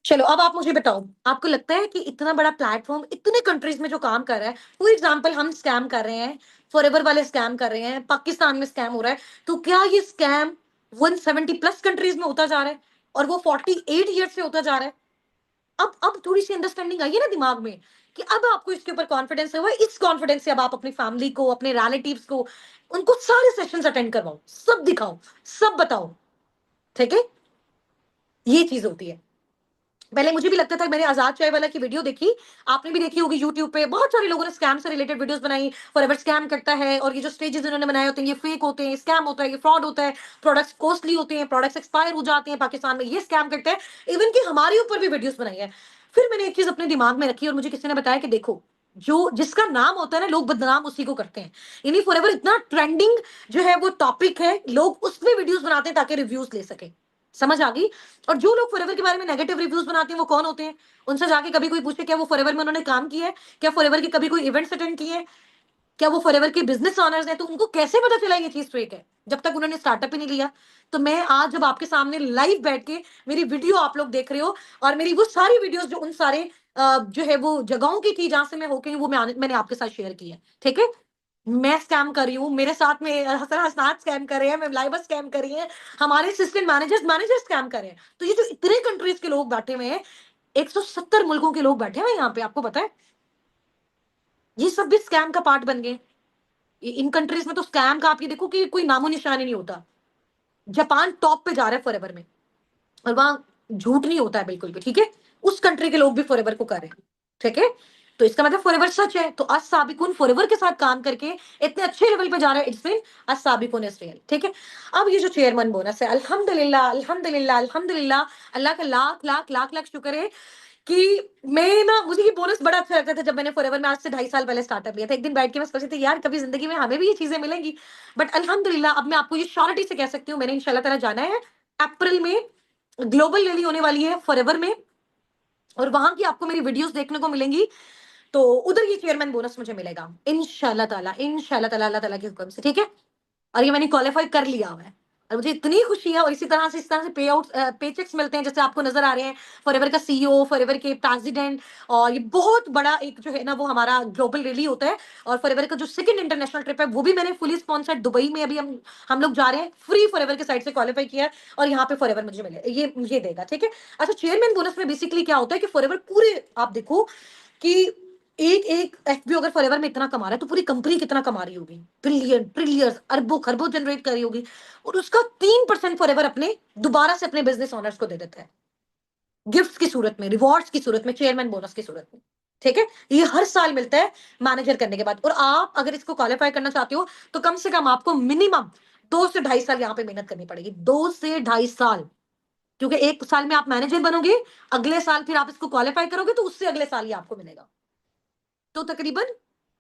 चलो अब आप मुझे बताओ, आपको लगता है कि इतना बड़ा प्लेटफॉर्म इतने कंट्रीज में जो काम कर रहा है, फॉर एग्जांपल हम स्कैम कर रहे हैं, फॉरएवर वाले स्कैम कर रहे हैं, पाकिस्तान में स्कैम हो रहा है, तो क्या ये स्कैम 170 प्लस कंट्रीज में होता जा रहा है और वो 48 ईयर से होता जा रहा है? अब थोड़ी सी अंडरस्टैंडिंग आई है ना दिमाग में कि अब आपको इसके ऊपर कॉन्फिडेंस है। इस कॉन्फिडेंस से अब आप अपनी फैमिली को, अपने रिलेटिव्स को, उनको सारे सेशंस अटेंड करवाओ, सब दिखाओ, सब बताओ। ठीक है, ये चीज होती है। पहले मुझे भी लगता था, मैंने आजाद चाय वाला की वीडियो देखी, आपने भी देखी होगी यूट्यूब पे, बहुत सारे लोगों ने स्कैम से रिलेटेड वीडियोस बनाई, फॉरएवर स्कैम करता है और ये जो स्टेजेस इन्होंने बनाए होते हैं ये फेक होते हैं, स्कैम होता है, ये फ्रॉड होता है, प्रोडक्ट्स कॉस्टली होते हैं, प्रोडक्ट्स एक्सपायर हो जाते हैं, पाकिस्तान में ये स्कैम करते हैं। इवन कि हमारे ऊपर भी वीडियोस बनाई है। फिर मैंने एक चीज अपने दिमाग में रखी और मुझे किसी ने बताया कि देखो, जो जिसका नाम होता है ना, लोग बदनाम उसी को करते हैं। यानी फॉरएवर इतना ट्रेंडिंग जो है वो टॉपिक है, लोग उसमें वीडियोस बनाते हैं ताकि रिव्यूज ले सके। समझ आ गई? और जो लोग फॉरएवर के बारे में नेगेटिव रिव्यूज बनाते हैं वो कौन होते हैं? उनसे जाके कभी कोई पूछे क्या वो फॉरएवर में उन्होंने काम किया है, क्या फॉरएवर के कभी कोई इवेंट्स अटेंड किए हैं, क्या वो फॉरएवर के बिजनेस ऑनर्स हैं, तो उनको कैसे पता चला ये चीज फेक है जब तक उन्होंने स्टार्टअप ही नहीं लिया? तो मैं आज जब आपके सामने लाइव बैठ के मेरी वीडियो आप लोग देख रहे हो, और मेरी वो सारी वीडियोस जो उन सारे जो है वो जगहों की थी जहां से मैं होके वो मैंने आपके साथ शेयर की है। ठीक है, मैं स्कैम कर रही हूँ, मेरे साथ में हसन हसनात स्कैम कर रहे हैं, मैं लाइबा स्कैम कर रही है, हमारे असिस्टेंट मैनेजर स्कैम कर रहे हैं। तो ये जो इतने कंट्रीज के लोग बैठे हुए हैं, 170 मुल्कों के लोग बैठे हुए हैं यहाँ पे, आपको पता है? ये सब भी स्कैम का पार्ट बन गए। इन कंट्रीज में तो स्कैम का आप ये देखो कि कोई नामो निशान ही नहीं होता। जापान टॉप पे जा रहा है फॉरएवर में, और वहां झूठ नहीं होता है बिल्कुल भी। ठीक है, उस कंट्री के लोग भी फॉरएवर को कर रहे हैं। ठीक है, तो इसका मतलब फॉरएवर सच है। तो आज साबिकुन फॉरएवर के साथ काम करके इतने अच्छे लेवल पे जा रहा है, इट्स मीन आज साबिकुन इज रियल। ठीक है, अब ये जो चेयरमैन बोनस है, अल्हम्दुलिल्लाह अल्हम्दुलिल्लाह अल्हम्दुलिल्लाह, अल्लाह का लाख लाख लाख लाख शुक्र है कि मैं ना, मुझे ये बोनस बड़ा अच्छा लगता था जब मैंने फॉरएवर में आज से 2.5 साल पहले स्टार्टअप लिया था। एक दिन बैठ के मैं सोची थी यार कभी जिंदगी में हमें भी ये चीजें मिलेंगी। बट अल्हम्दुलिल्लाह अब मैं आपको ये श्योरिटी से कह सकती हूँ, मैंने इंशाल्लाह ताला जाना है अप्रैल में, ग्लोबल रैली होने वाली है फॉरएवर में, और वहां की आपको मेरी वीडियोस देखने को मिलेंगी। तो उधर ये चेयरमैन बोनस मुझे मिलेगा इंशाल्लाह ताला, इंशाल्लाह ताला, अल्लाह ताला के हुक्म से। ठीक है, और ये मैंने क्वालिफाई कर लिया हुआ है, और मुझे इतनी खुशी है। और इस तरह से पे आउट पे चेक्स मिलते हैं जैसे आपको नजर आ रहे हैं, फॉरएवर का सीईओ, फॉरएवर के प्रेसिडेंट। और ये बहुत बड़ा एक जो है ना वो हमारा ग्लोबल रैली होता है। और फॉरएवर का जो सेकंड इंटरनेशनल ट्रिप है वो भी मैंने फुली स्पॉन्सर्ड, दुबई में अभी हम लोग जा रहे हैं, फ्री फॉरएवर के साइड से क्वालिफाई किया है, और यहाँ पे फॉरएवर मुझे मिले, ये मुझे देगा। ठीक है, अच्छा, चेयरमैन बोनस में बेसिकली क्या होता है कि फॉरएवर पूरे, आप देखो कि एक एक एफबीओ अगर फॉरएवर में इतना कमा रहा है तो पूरी कंपनी कितना कमा रही होगी, ट्रिलियन ट्रिलियन अरबों खरबों जनरेट कर रही होगी, और उसका 3% फॉरएवर अपने दोबारा से अपने बिजनेस ओनर्स को दे देता है, गिफ्ट्स की सूरत में, रिवॉर्ड्स की सूरत में, चेयरमैन बोनस की सूरत में। ठीक है, ये हर साल मिलता है मैनेजर करने के बाद। और आप अगर इसको क्वालिफाई करना चाहते हो तो कम से कम आपको मिनिमम 2 से 2.5 साल यहाँ पे मेहनत करनी पड़ेगी, 2 से 2.5 साल। क्योंकि एक साल में आप मैनेजर बनोगे, अगले साल फिर आप इसको क्वालिफाई करोगे तो उससे अगले साल ही आपको मिलेगा। तो तकरीबन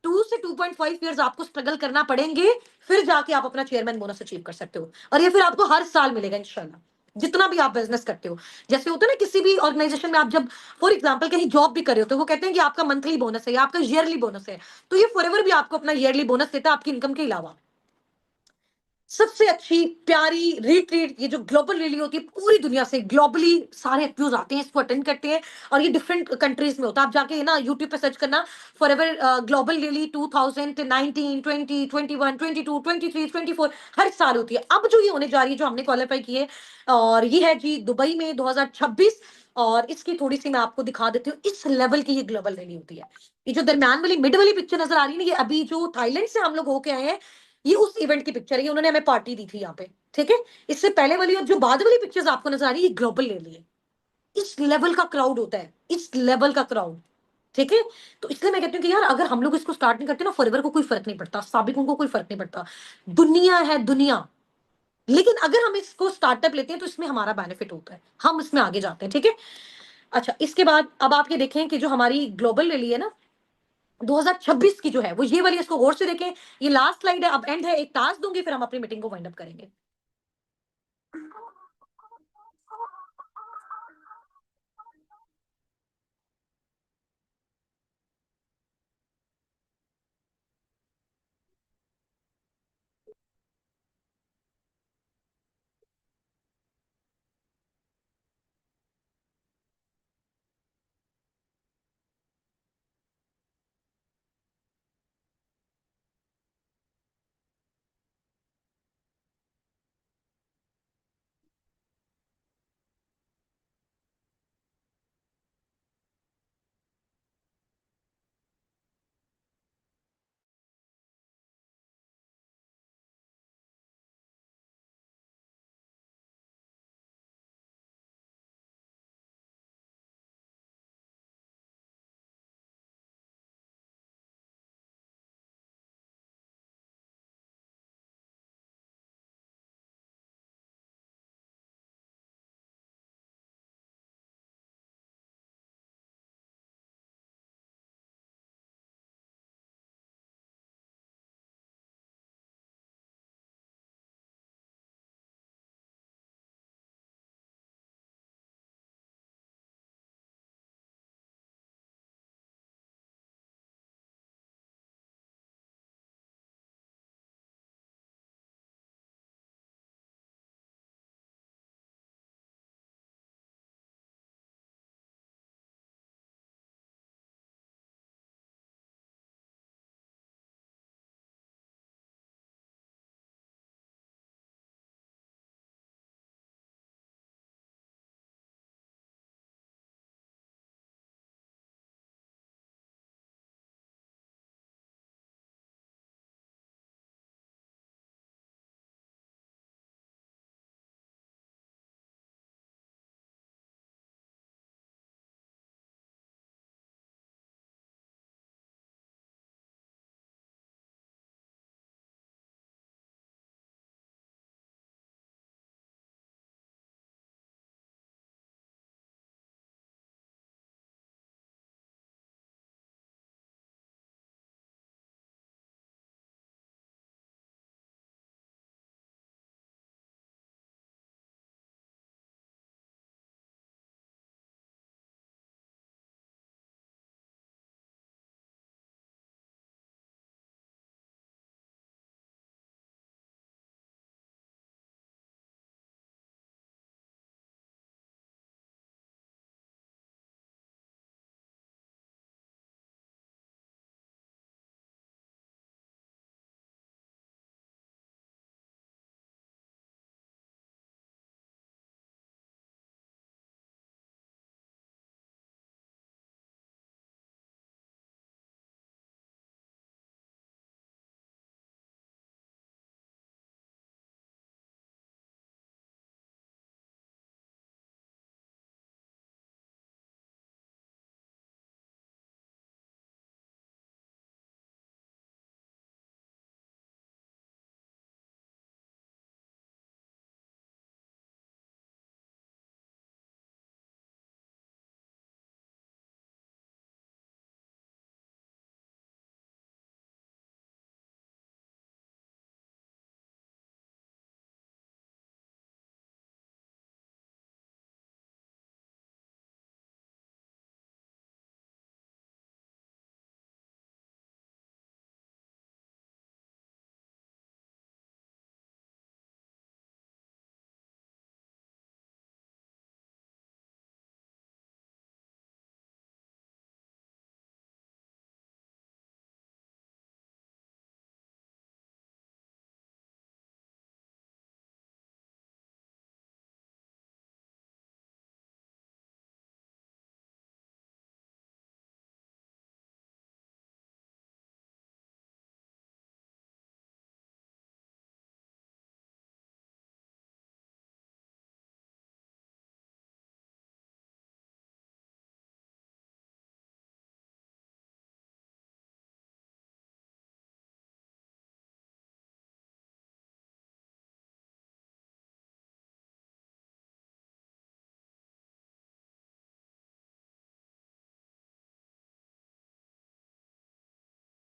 2 से 2.5 ईयर्स आपको स्ट्रगल करना पड़ेंगे, फिर जाके आप अपना चेयरमैन बोनस अचीव कर सकते हो। और ये फिर आपको हर साल मिलेगा इंशाल्लाह, जितना भी आप बिजनेस करते हो। जैसे होता है ना किसी भी ऑर्गेनाइजेशन में आप जब फॉर एग्जांपल कहीं जॉब भी कर रहे हो तो वो कहते हैं कि आपका मंथली बोनस है या आपका ईयरली बोनस है, तो ये फॉरएवर भी आपको अपना ईयरली बोनस देता है आपकी इनकम के अलावा। सबसे अच्छी प्यारी रिट्रीट, ये जो ग्लोबल रैली होती है, पूरी दुनिया से ग्लोबली सारे एफपीओज आते हैं, इसको अटेंड करते हैं, और ये डिफरेंट कंट्रीज में होता है। आप जाके ना यूट्यूब पे सर्च करना, फॉरएवर ग्लोबल रैली 2019, 20, 21, 22, 23, 24, हर साल होती है। अब जो ये होने जा रही है जो हमने क्वालिफाई की है, और ये है जी दुबई में 2026, और इसकी थोड़ी सी मैं आपको दिखा देती हूँ, इस लेवल की ये ग्लोबल रैली होती है। ये जो दरमियान वाली मिड वाली पिक्चर नजर आ रही है ना, ये अभी जो थाईलैंड से हम लोग होके आए हैं, ये उस इवेंट की पिक्चर है, उन्होंने हमें पार्टी दी थी यहाँ पे। ठीक है, इससे पहले वाली और जो बाद वाली पिक्चर्स आपको नजर आ रही है, ये ग्लोबल ले लिए, इस लेवल का क्राउड होता है, इस लेवल का क्राउड। ठीक है, तो इसलिए मैं कहती हूँ कि यार अगर हम लोग इसको स्टार्ट नहीं करते ना, फॉरएवर को कोई फर्क नहीं पड़ता, साबिकों को कोई फर्क नहीं पड़ता। दुनिया है दुनिया, लेकिन अगर हम इसको स्टार्टअप लेते हैं तो इसमें हमारा बेनिफिट होता है, हम इसमें आगे जाते हैं, ठीक है। अच्छा, इसके बाद अब आप ये देखें कि जो हमारी ग्लोबल रैली है ना 2026 की जो है वो ये वाली, इसको गौर से देखें। ये लास्ट स्लाइड है, अब एंड है, एक टास्क दूंगी फिर हम अपनी मीटिंग को वाइंड अप करेंगे।